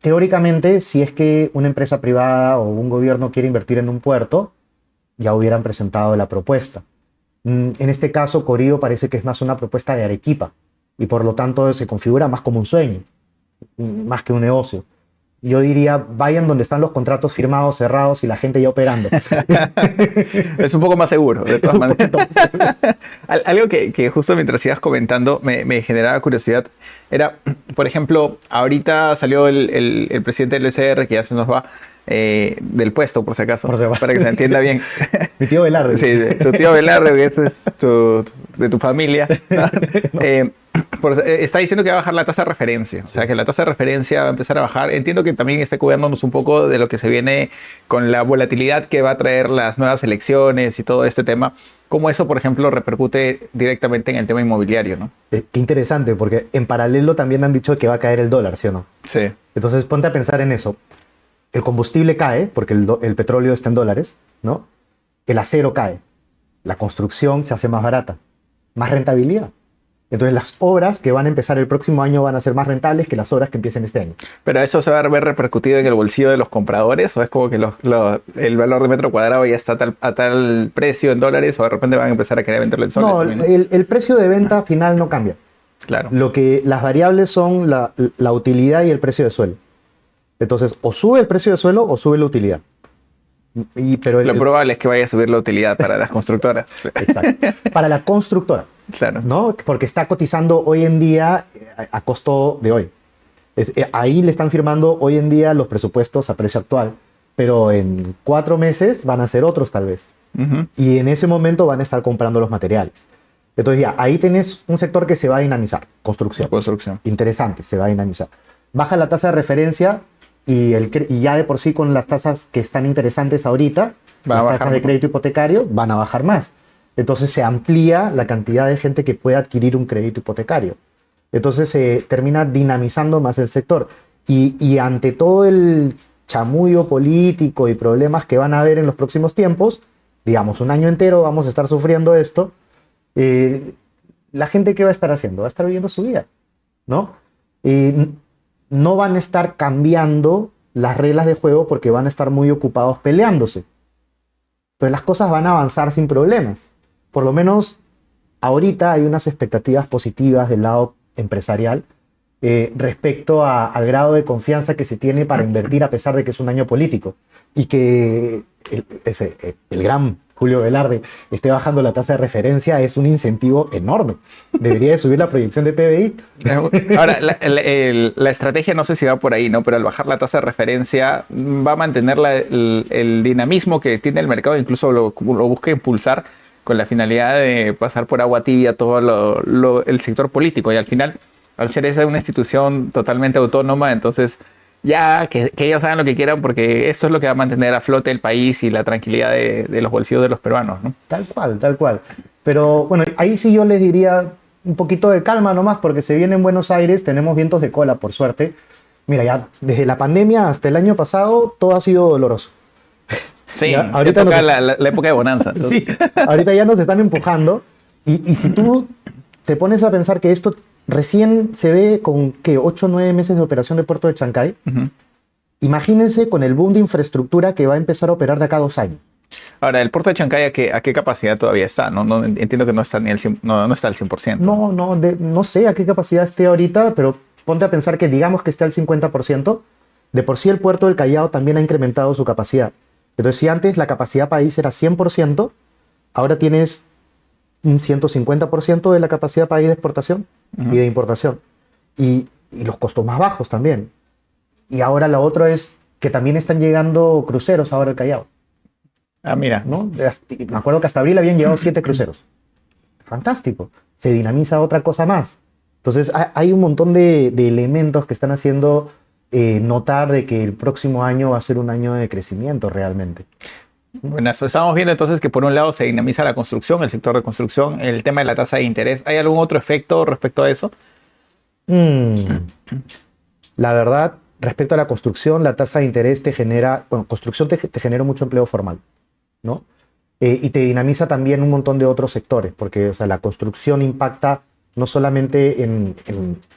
teóricamente, si es que una empresa privada o un gobierno quiere invertir en un puerto, ya hubieran presentado la propuesta. En este caso, Corío parece que es más una propuesta de Arequipa y por lo tanto se configura más como un sueño, más que un negocio. Yo diría, vayan donde están los contratos firmados, cerrados y la gente ya operando. Es un poco más seguro, de todas maneras. Algo que justo mientras ibas comentando me generaba curiosidad era, por ejemplo, ahorita salió el presidente del ECR, que ya se nos va del puesto, por si acaso, para que se entienda bien. Mi tío Velarde. Sí, tu tío Velarde, que ese es de tu familia, ¿no? Está diciendo que va a bajar la tasa de referencia, o sea que la tasa de referencia va a empezar a bajar. Entiendo que también está cuidándonos un poco de lo que se viene con la volatilidad que va a traer las nuevas elecciones y todo este tema. ¿Cómo eso, por ejemplo, repercute directamente en el tema inmobiliario, ¿no? Qué interesante, porque en paralelo también han dicho que va a caer el dólar, ¿sí o no? Sí. Entonces ponte a pensar en eso. El combustible cae, porque el petróleo está en dólares, ¿no? El acero cae. La construcción se hace más barata. Más rentabilidad. Entonces las obras que van a empezar el próximo año van a ser más rentables que las obras que empiecen este año. ¿Pero eso se va a ver repercutido en el bolsillo de los compradores? ¿O es como que el valor de metro cuadrado ya está a tal precio en dólares o de repente van a empezar a querer venderlo en soles? No, el precio de venta final no cambia. Claro. Las variables son la utilidad y el precio de suelo. Entonces, o sube el precio de suelo o sube la utilidad. Pero lo probable es que vaya a subir la utilidad para las constructoras. Exacto. Para la constructora. Claro. ¿No? Porque está cotizando hoy en día a costo de hoy. Ahí le están firmando hoy en día los presupuestos a precio actual. Pero en 4 meses van a ser otros tal vez. Uh-huh. Y en ese momento van a estar comprando los materiales. Entonces ya, ahí tenés un sector que se va a dinamizar. Construcción. Interesante, se va a dinamizar. Baja la tasa de referencia y ya de por sí con las tasas que están interesantes ahorita, las tasas de crédito hipotecario van a bajar más. Entonces se amplía la cantidad de gente que puede adquirir un crédito hipotecario. Entonces se termina dinamizando más el sector. Y ante todo el chamullo político y problemas que van a haber en los próximos tiempos, digamos, un año entero vamos a estar sufriendo esto, la gente ¿qué va a estar haciendo? Va a estar viviendo su vida, ¿no? No van a estar cambiando las reglas de juego porque van a estar muy ocupados peleándose. Pero las cosas van a avanzar sin problemas. Por lo menos ahorita hay unas expectativas positivas del lado empresarial respecto al grado de confianza que se tiene para invertir a pesar de que es un año político. Y que el gran Julio Velarde esté bajando la tasa de referencia es un incentivo enorme. Debería de subir la proyección de PBI. Ahora, la estrategia no sé si va por ahí, ¿no? Pero al bajar la tasa de referencia va a mantener el dinamismo que tiene el mercado, incluso lo busca impulsar con la finalidad de pasar por agua tibia todo el sector político. Y al final, al ser esa una institución totalmente autónoma, entonces ya que ellos hagan lo que quieran porque esto es lo que va a mantener a flote el país y la tranquilidad de los bolsillos de los peruanos, ¿no? Tal cual, tal cual. Pero bueno, ahí sí yo les diría un poquito de calma nomás porque se viene en Buenos Aires, tenemos vientos de cola por suerte. Mira, ya desde la pandemia hasta el año pasado todo ha sido doloroso. Sí, ya, ahorita la época de bonanza. Sí, ahorita ya nos están empujando y si tú te pones a pensar que esto recién se ve con, ¿qué? 8 o 9 meses de operación de Puerto de Chancay. Uh-huh. Imagínense con el boom de infraestructura que va a empezar a operar de acá a 2 años. Ahora, ¿el puerto de Chancay a qué capacidad todavía está? No entiendo que no está no está al 100%. No sé a qué capacidad esté ahorita, pero ponte a pensar que digamos que esté al 50%. De por sí el puerto del Callao también ha incrementado su capacidad. Entonces, si antes la capacidad país era 100%, ahora tienes un 150% de la capacidad país de exportación y de importación. Y los costos más bajos también. Y ahora lo otro es que también están llegando cruceros ahora al Callao. Ah, mira. ¿No? Me acuerdo que hasta abril habían llegado 7 cruceros. Fantástico. Se dinamiza otra cosa más. Entonces hay un montón de elementos que están haciendo notar de que el próximo año va a ser un año de crecimiento realmente. Bueno, estamos viendo entonces que por un lado se dinamiza la construcción, el sector de construcción, el tema de la tasa de interés. ¿Hay algún otro efecto respecto a eso? La verdad, respecto a la construcción, la tasa de interés te genera, bueno, construcción te genera mucho empleo formal, ¿no? Y te dinamiza también un montón de otros sectores, porque o sea, la construcción impacta no solamente en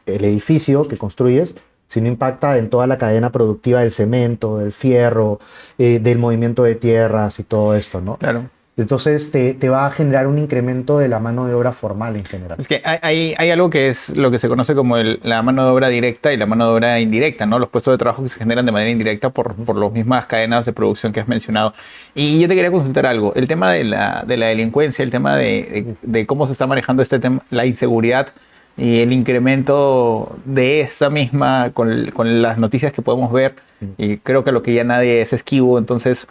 el edificio que construyes, sino impacta en toda la cadena productiva del cemento, del fierro, del movimiento de tierras y todo esto, ¿no? Claro. Entonces te va a generar un incremento de la mano de obra formal en general. Es que hay algo que es lo que se conoce como la mano de obra directa y la mano de obra indirecta, ¿no? Los puestos de trabajo que se generan de manera indirecta por las mismas cadenas de producción que has mencionado. Y yo te quería consultar algo. El tema de la delincuencia, el tema de cómo se está manejando este tema, la inseguridad y el incremento de esa misma con las noticias que podemos ver. Y creo que lo que ya nadie es esquivo, entonces...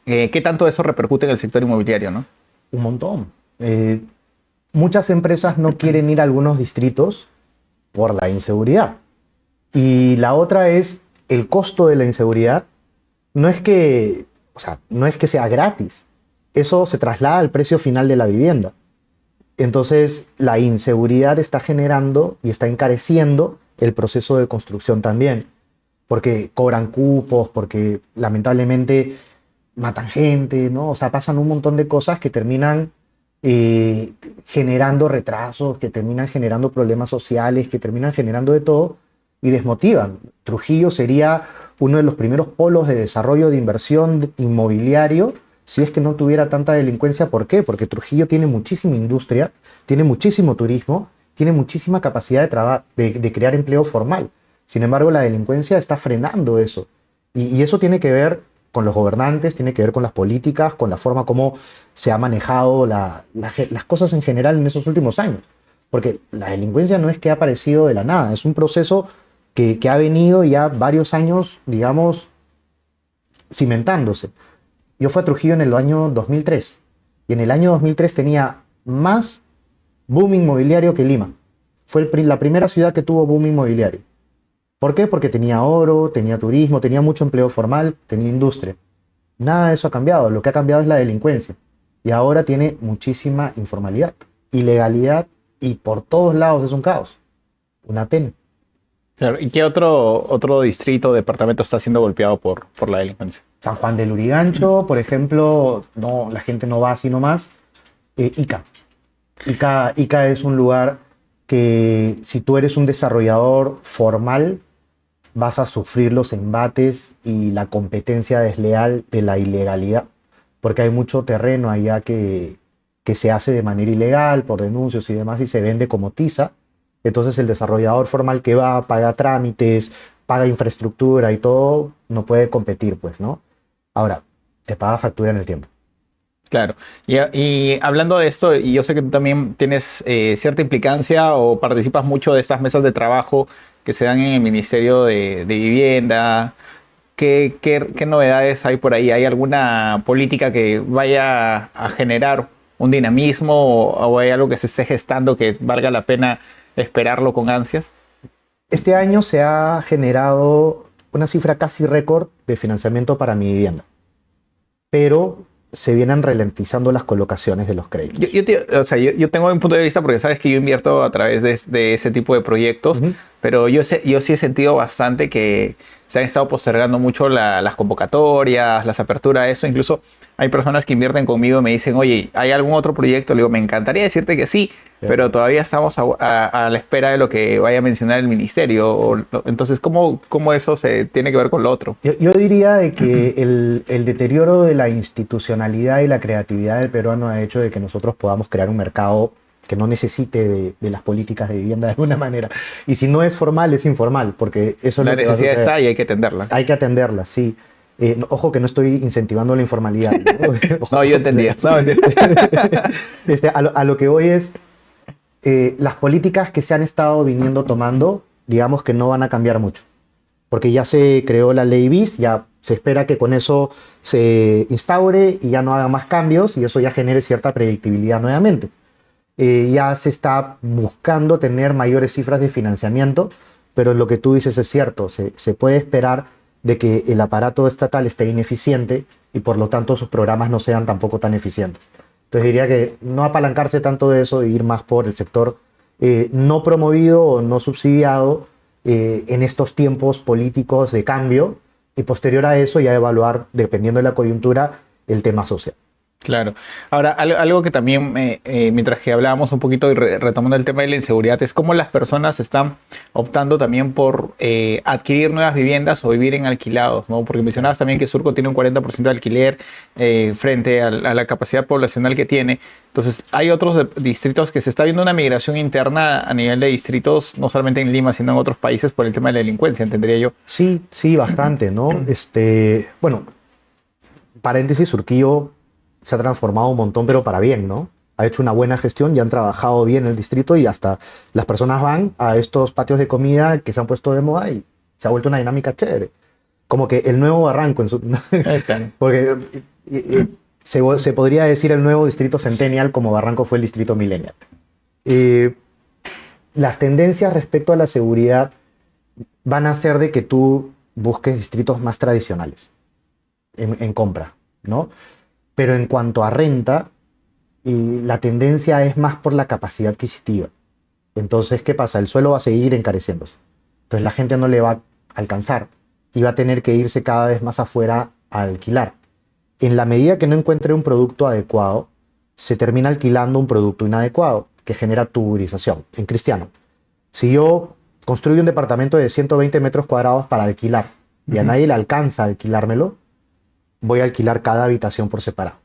¿qué tanto eso repercute en el sector inmobiliario, no? Un montón. Muchas empresas no quieren ir a algunos distritos por la inseguridad. Y la otra es el costo de la inseguridad. No es que sea gratis. Eso se traslada al precio final de la vivienda. Entonces, la inseguridad está generando y está encareciendo el proceso de construcción también. Porque cobran cupos, porque lamentablemente matan gente, ¿no? O sea, pasan un montón de cosas que terminan generando retrasos, que terminan generando problemas sociales, que terminan generando de todo y desmotivan. Trujillo sería uno de los primeros polos de desarrollo de inversión inmobiliario si es que no tuviera tanta delincuencia. ¿Por qué? Porque Trujillo tiene muchísima industria, tiene muchísimo turismo, tiene muchísima capacidad de crear empleo formal. Sin embargo, la delincuencia está frenando eso. Y eso tiene que ver con los gobernantes, tiene que ver con las políticas, con la forma como se ha manejado las cosas en general en esos últimos años. Porque la delincuencia no es que ha aparecido de la nada, es un proceso que ha venido ya varios años, digamos, cimentándose. Yo fui a Trujillo en el año 2003 y en el año 2003 tenía más boom inmobiliario que Lima. Fue la primera ciudad que tuvo boom inmobiliario. ¿Por qué? Porque tenía oro, tenía turismo, tenía mucho empleo formal, tenía industria. Nada de eso ha cambiado. Lo que ha cambiado es la delincuencia. Y ahora tiene muchísima informalidad, ilegalidad, y por todos lados es un caos. Una pena. Claro. ¿Y qué otro distrito o departamento está siendo golpeado por la delincuencia? San Juan de Lurigancho, por ejemplo, no, la gente no va así nomás. Ica. Ica es un lugar que si tú eres un desarrollador formal, vas a sufrir los embates y la competencia desleal de la ilegalidad, porque hay mucho terreno allá que se hace de manera ilegal, por denuncios y demás, y se vende como tiza. Entonces el desarrollador formal que va, paga trámites, paga infraestructura y todo, no puede competir, pues, ¿no? Ahora, te paga factura en el tiempo. Claro. Y hablando de esto, y yo sé que tú también tienes cierta implicancia o participas mucho de estas mesas de trabajo que se dan en el Ministerio de Vivienda. ¿Qué novedades hay por ahí? ¿Hay alguna política que vaya a generar un dinamismo o hay algo que se esté gestando que valga la pena esperarlo con ansias? Este año se ha generado una cifra casi récord de financiamiento para mi vivienda, pero se vienen ralentizando las colocaciones de los créditos. Yo tengo un punto de vista porque sabes que yo invierto a través de ese tipo de proyectos, pero yo sí he sentido bastante que se han estado postergando mucho las convocatorias, las aperturas, eso. Incluso hay personas que invierten conmigo y me dicen, oye, ¿hay algún otro proyecto? Le digo, me encantaría decirte que sí, pero todavía estamos a la espera de lo que vaya a mencionar el ministerio. Entonces, ¿cómo eso se tiene que ver con lo otro? Yo diría de que el deterioro de la institucionalidad y la creatividad del peruano ha hecho de que nosotros podamos crear un mercado que no necesite de las políticas de vivienda de alguna manera. Y si no es formal, es informal, porque eso La es lo que necesidad va a está y hay que atenderla. Hay que atenderla, sí. Ojo que no estoy incentivando la informalidad, ¿no? Ojo, No, yo entendía. No, entendía. a lo que voy es, las políticas que se han estado viniendo tomando, digamos que no van a cambiar mucho, porque ya se creó la ley BIS, ya se espera que con eso se instaure y ya no haga más cambios y eso ya genere cierta predictibilidad nuevamente. Ya se está buscando tener mayores cifras de financiamiento, pero lo que tú dices es cierto, se puede esperar de que el aparato estatal esté ineficiente y por lo tanto sus programas no sean tampoco tan eficientes. Entonces diría que no apalancarse tanto de eso e ir más por el sector no promovido o no subsidiado en estos tiempos políticos de cambio y posterior a eso ya evaluar, dependiendo de la coyuntura, el tema social. Claro. Ahora, algo que también, mientras que hablábamos un poquito y retomando el tema de la inseguridad, es cómo las personas están optando también por adquirir nuevas viviendas o vivir en alquilados, ¿no? Porque mencionabas también que Surco tiene un 40% de alquiler frente a la capacidad poblacional que tiene. Entonces, hay otros distritos que se está viendo una migración interna a nivel de distritos, no solamente en Lima, sino en otros países por el tema de la delincuencia, entendería yo. Sí, sí, bastante, ¿no? Bueno, paréntesis, Surquillo se ha transformado un montón, pero para bien, ¿no? Ha hecho una buena gestión y han trabajado bien el distrito y hasta las personas van a estos patios de comida que se han puesto de moda y se ha vuelto una dinámica chévere. Como que el nuevo Barranco, porque se podría decir el nuevo distrito Centennial como Barranco fue el distrito Millennial. Las tendencias respecto a la seguridad van a ser de que tú busques distritos más tradicionales en compra, ¿no? Pero en cuanto a renta, la tendencia es más por la capacidad adquisitiva. Entonces, ¿qué pasa? El suelo va a seguir encareciéndose. Entonces la gente no le va a alcanzar y va a tener que irse cada vez más afuera a alquilar. En la medida que no encuentre un producto adecuado, se termina alquilando un producto inadecuado que genera tuburización. En Cristiano, si yo construyo un departamento de 120 metros cuadrados para alquilar y a nadie le alcanza a alquilármelo, voy a alquilar cada habitación por separado.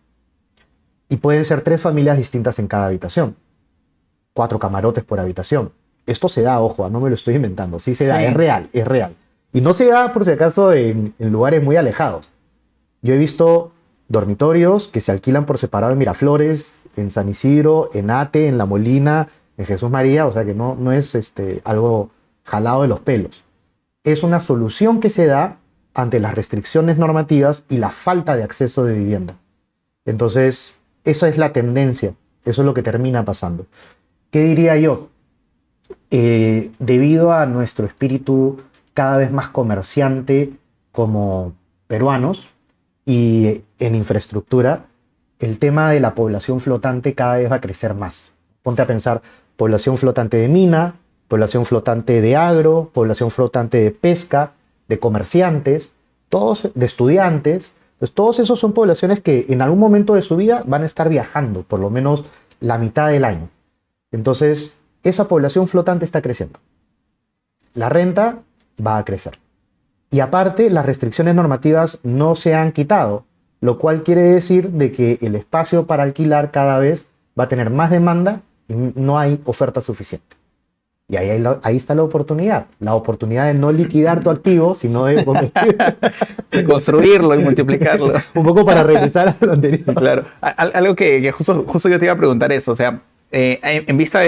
Y pueden ser 3 familias distintas en cada habitación. 4 camarotes por habitación. Esto se da, ojo, no me lo estoy inventando. Sí se da, es real, es real. Y no se da, por si acaso, en lugares muy alejados. Yo he visto dormitorios que se alquilan por separado en Miraflores, en San Isidro, en Ate, en La Molina, en Jesús María. O sea que no es algo jalado de los pelos. Es una solución que se da ante las restricciones normativas y la falta de acceso de vivienda. Entonces, esa es la tendencia, eso es lo que termina pasando. ¿Qué diría yo? Debido a nuestro espíritu cada vez más comerciante como peruanos y en infraestructura, el tema de la población flotante cada vez va a crecer más. Ponte a pensar, población flotante de mina, población flotante de agro, población flotante de pesca, de comerciantes, todos de estudiantes. Pues todos esos son poblaciones que en algún momento de su vida van a estar viajando, por lo menos la mitad del año. Entonces, esa población flotante está creciendo. La renta va a crecer. Y aparte, las restricciones normativas no se han quitado, lo cual quiere decir de que el espacio para alquilar cada vez va a tener más demanda y no hay oferta suficiente. Y ahí está la oportunidad de no liquidar tu activo, sino de construirlo y multiplicarlo. Un poco para regresar a lo anterior. Claro, algo que justo yo te iba a preguntar eso, o sea, en vista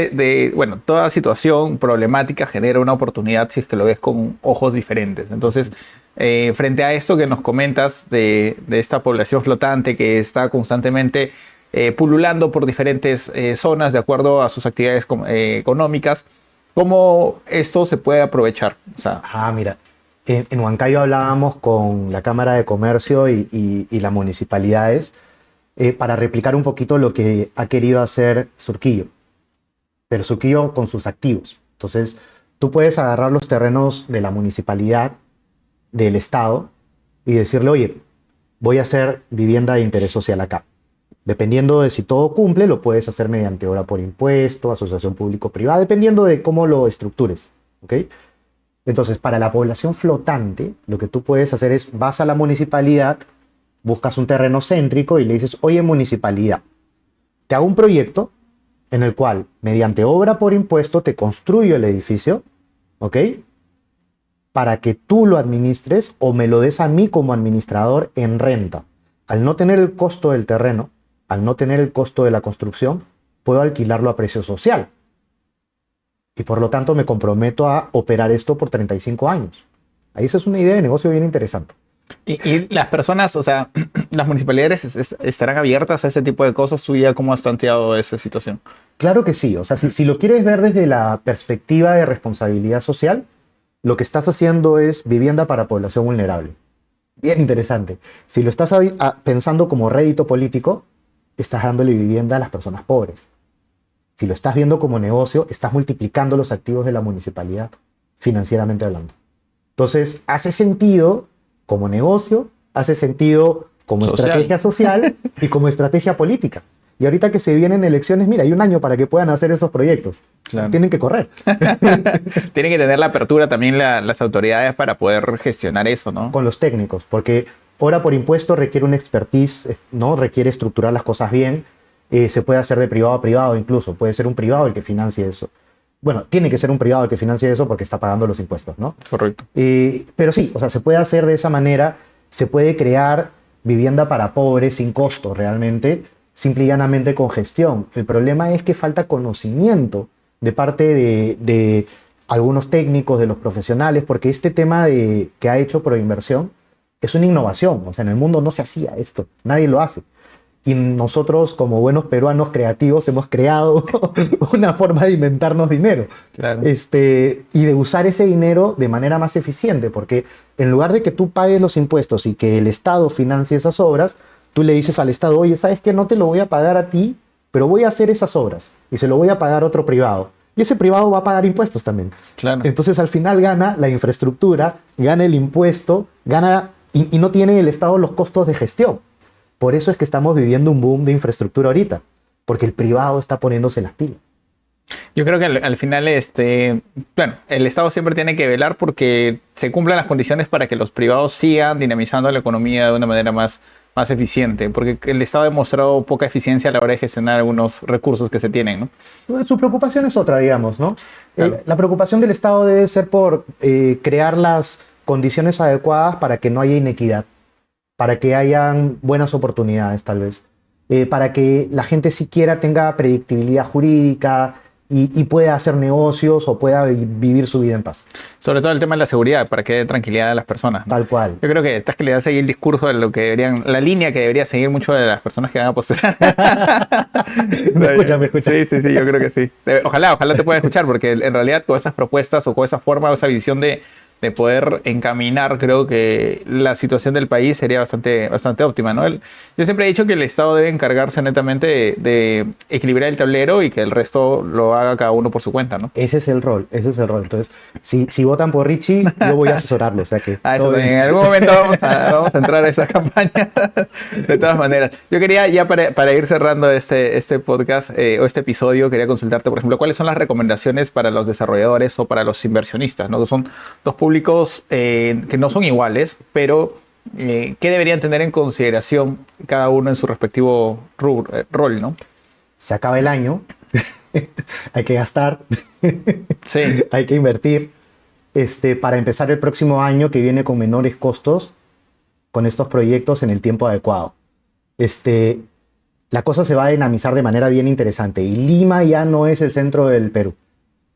bueno, toda situación problemática genera una oportunidad si es que lo ves con ojos diferentes. Entonces, frente a esto que nos comentas de esta población flotante que está constantemente pululando por diferentes zonas de acuerdo a sus actividades económicas, ¿cómo esto se puede aprovechar? O sea, mira, en Huancayo hablábamos con la Cámara de Comercio y las municipalidades para replicar un poquito lo que ha querido hacer Surquillo, pero Surquillo con sus activos. Entonces, tú puedes agarrar los terrenos de la municipalidad, del Estado, y decirle, oye, voy a hacer vivienda de interés social acá. Dependiendo de si todo cumple, lo puedes hacer mediante obra por impuesto, asociación público-privada, dependiendo de cómo lo estructures, ¿ok? Entonces, para la población flotante, lo que tú puedes hacer es, vas a la municipalidad, buscas un terreno céntrico y le dices, oye, municipalidad, te hago un proyecto en el cual, mediante obra por impuesto, te construyo el edificio, ¿ok? para que tú lo administres o me lo des a mí como administrador en renta. Al no tener el costo del terreno, al no tener el costo de la construcción, puedo alquilarlo a precio social. Y por lo tanto me comprometo a operar esto por 35 años. Ahí esa es una idea de negocio bien interesante. Y las personas, o sea, las municipalidades estarán abiertas a ese tipo de cosas. ¿Tú ya cómo has tanteado esa situación? Claro que sí. O sea, si lo quieres ver desde la perspectiva de responsabilidad social, lo que estás haciendo es vivienda para población vulnerable. Bien interesante. Si lo estás pensando como rédito político, estás dándole vivienda a las personas pobres. Si lo estás viendo como negocio, estás multiplicando los activos de la municipalidad, financieramente hablando. Entonces, hace sentido como negocio, hace sentido como estrategia social y como estrategia política. Y ahorita que se vienen elecciones, mira, hay un año para que puedan hacer esos proyectos. Claro. Tienen que correr. Tienen que tener la apertura también las autoridades para poder gestionar eso, ¿no? Con los técnicos, porque hora por impuesto requiere una expertise, ¿no? Requiere estructurar las cosas bien. Se puede hacer de privado a privado incluso. Puede ser un privado el que financie eso. Bueno, tiene que ser un privado el que financie eso porque está pagando los impuestos, ¿no? Correcto. Pero sí, o sea, se puede hacer de esa manera. Se puede crear vivienda para pobres sin costo realmente, simple y llanamente con gestión. El problema es que falta conocimiento de parte de algunos técnicos, de los profesionales, porque este tema que ha hecho Proinversión es una innovación. O sea, en el mundo no se hacía esto, nadie lo hace. Y nosotros, como buenos peruanos creativos, hemos creado una forma de inventarnos dinero. Claro. Y de usar ese dinero de manera más eficiente, porque en lugar de que tú pagues los impuestos y que el Estado financie esas obras, tú le dices al Estado, oye, ¿sabes qué? No te lo voy a pagar a ti, pero voy a hacer esas obras y se lo voy a pagar a otro privado. Y ese privado va a pagar impuestos también. Claro. Entonces, al final gana la infraestructura, gana el impuesto, gana y no tiene el Estado los costos de gestión. Por eso es que estamos viviendo un boom de infraestructura ahorita, porque el privado está poniéndose las pilas. Yo creo que al final, bueno, el Estado siempre tiene que velar porque se cumplan las condiciones para que los privados sigan dinamizando la economía de una manera más eficiente, porque el Estado ha demostrado poca eficiencia a la hora de gestionar algunos recursos que se tienen, ¿no? Su preocupación es otra, digamos, ¿no? Claro. La preocupación del Estado debe ser por crear las condiciones adecuadas para que no haya inequidad, para que hayan buenas oportunidades, tal vez, para que la gente siquiera tenga predictibilidad jurídica y pueda hacer negocios o pueda vivir su vida en paz. Sobre todo el tema de la seguridad, para que dé tranquilidad a las personas, ¿no? Tal cual. Yo creo que estás que le das seguir el discurso de lo que deberían, la línea que debería seguir mucho de las personas que van a postular. Me escucha. Sí, yo creo que sí. Ojalá te pueda escuchar, porque en realidad con esas propuestas o con esa forma o esa visión de poder encaminar, creo que la situación del país sería bastante óptima, ¿no? Yo siempre he dicho que el Estado debe encargarse netamente de equilibrar el tablero y que el resto lo haga cada uno por su cuenta, ¿no? Ese es el rol. Entonces, si votan por Richie, yo voy a asesorarlo. O sea que Eso también. En algún momento vamos a entrar a esa campaña. De todas maneras. Yo quería, ya para ir cerrando este podcast o este episodio, quería consultarte, por ejemplo, ¿cuáles son las recomendaciones para los desarrolladores o para los inversionistas, ¿no? Que son dos públicos que no son iguales, pero ¿qué deberían tener en consideración cada uno en su respectivo rol, ¿no? Se acaba el año, hay que gastar, sí. Hay que invertir para empezar el próximo año que viene con menores costos con estos proyectos en el tiempo adecuado. La cosa se va a dinamizar de manera bien interesante y Lima ya no es el centro del Perú.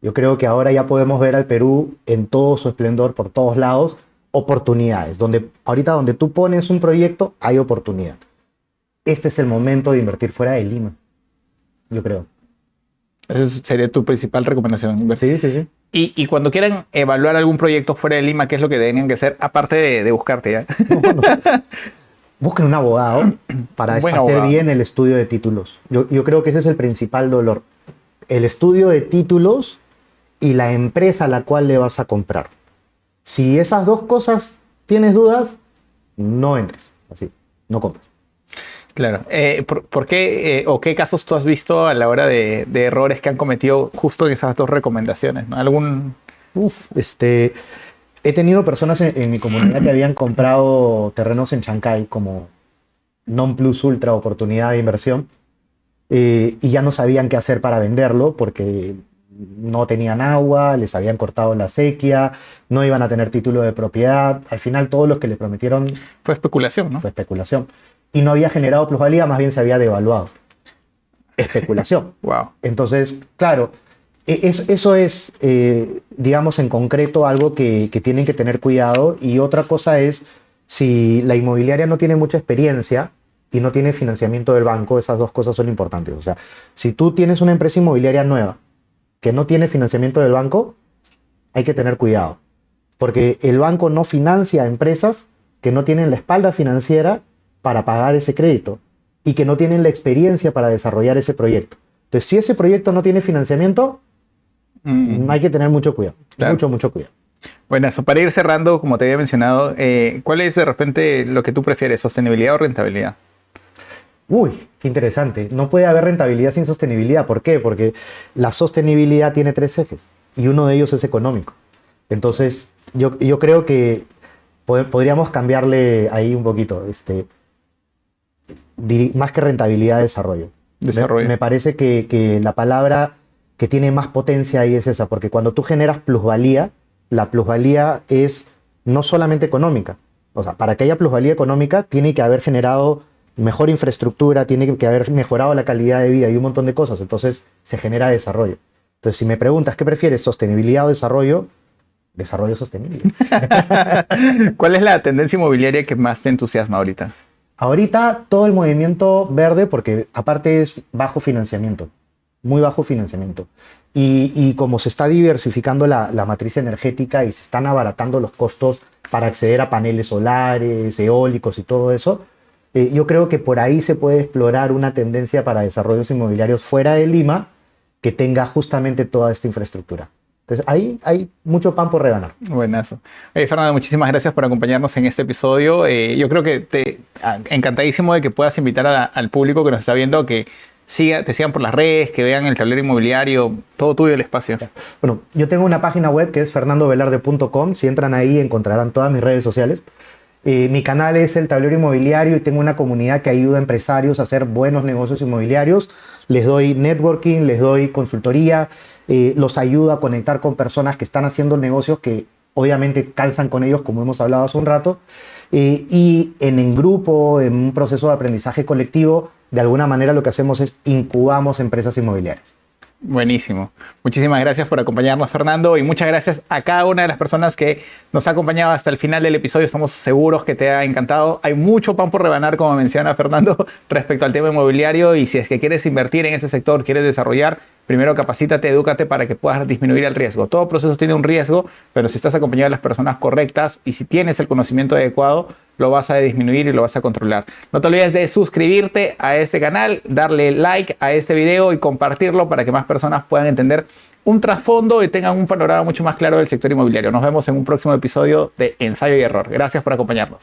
Yo creo que ahora ya podemos ver al Perú en todo su esplendor, por todos lados, oportunidades. Ahorita donde tú pones un proyecto, hay oportunidad. Este es el momento de invertir fuera de Lima, yo creo. Esa sería tu principal recomendación. Sí. Y cuando quieran evaluar algún proyecto fuera de Lima, ¿qué es lo que deberían que hacer? Aparte de buscarte, ¿ya? No. Busquen un abogado para hacer bien el estudio de títulos. Yo creo que ese es el principal dolor. El estudio de títulos y la empresa a la cual le vas a comprar. Si esas dos cosas tienes dudas, no entres, así, no compres. Claro. ¿Por qué o qué casos tú has visto a la hora de errores que han cometido justo en esas dos recomendaciones, ¿no? He tenido personas en mi comunidad que habían comprado terrenos en Chancay como non plus ultra oportunidad de inversión y ya no sabían qué hacer para venderlo porque no tenían agua, les habían cortado la sequía, no iban a tener título de propiedad. Al final todo lo que les prometieron Fue especulación, ¿no? fue especulación. Y no había generado plusvalía, más bien se había devaluado. Especulación. Wow. Entonces, claro, eso es, digamos, en concreto algo que tienen que tener cuidado. Y otra cosa es, si la inmobiliaria no tiene mucha experiencia y no tiene financiamiento del banco, esas dos cosas son importantes. O sea, si tú tienes una empresa inmobiliaria nueva que no tiene financiamiento del banco, hay que tener cuidado. Porque el banco no financia a empresas que no tienen la espalda financiera para pagar ese crédito y que no tienen la experiencia para desarrollar ese proyecto. Entonces, si ese proyecto no tiene financiamiento, hay que tener mucho cuidado. Claro. Mucho cuidado. Bueno, eso, para ir cerrando, como te había mencionado, ¿cuál es de repente lo que tú prefieres, sostenibilidad o rentabilidad? Uy, qué interesante. No puede haber rentabilidad sin sostenibilidad. ¿Por qué? Porque la sostenibilidad tiene 3 ejes y uno de ellos es económico. Entonces, yo creo que podríamos cambiarle ahí un poquito. Más que rentabilidad, desarrollo. Desarrollo. Me parece que la palabra que tiene más potencia ahí es esa, porque cuando tú generas plusvalía, la plusvalía es no solamente económica. O sea, para que haya plusvalía económica, tiene que haber generado mejor infraestructura, tiene que haber mejorado la calidad de vida y un montón de cosas. Entonces, se genera desarrollo. Entonces, si me preguntas, ¿qué prefieres, sostenibilidad o desarrollo? Desarrollo sostenible. ¿Cuál es la tendencia inmobiliaria que más te entusiasma ahorita? Ahorita todo el movimiento verde, porque aparte es bajo financiamiento, muy bajo financiamiento. Y como se está diversificando la matriz energética y se están abaratando los costos para acceder a paneles solares, eólicos y todo eso, yo creo que por ahí se puede explorar una tendencia para desarrollos inmobiliarios fuera de Lima que tenga justamente toda esta infraestructura. Entonces, ahí hay mucho pan por reganar. Buenazo. Fernando, muchísimas gracias por acompañarnos en este episodio. Yo creo que encantadísimo de que puedas invitar al público que nos está viendo que te sigan por las redes, que vean el tablero inmobiliario, todo tuyo el espacio. Bueno, yo tengo una página web que es fernandovelarde.com. Si entran ahí encontrarán todas mis redes sociales. Mi canal es el Tablero Inmobiliario y tengo una comunidad que ayuda a empresarios a hacer buenos negocios inmobiliarios. Les doy networking, les doy consultoría, los ayudo a conectar con personas que están haciendo negocios que obviamente calzan con ellos, como hemos hablado hace un rato. Y en grupo, en un proceso de aprendizaje colectivo, de alguna manera lo que hacemos es incubamos empresas inmobiliarias. Buenísimo. Muchísimas gracias por acompañarnos, Fernando, y muchas gracias a cada una de las personas que nos ha acompañado hasta el final del episodio. Estamos seguros que te ha encantado. Hay mucho pan por rebanar, como menciona Fernando, respecto al tema inmobiliario, y si es que quieres invertir en ese sector, quieres desarrollar, primero capacítate, edúcate para que puedas disminuir el riesgo. Todo proceso tiene un riesgo, pero si estás acompañado de las personas correctas y si tienes el conocimiento adecuado, lo vas a disminuir y lo vas a controlar. No te olvides de suscribirte a este canal, darle like a este video y compartirlo para que más personas puedan entender un trasfondo y tengan un panorama mucho más claro del sector inmobiliario. Nos vemos en un próximo episodio de Ensayo y Error. Gracias por acompañarnos.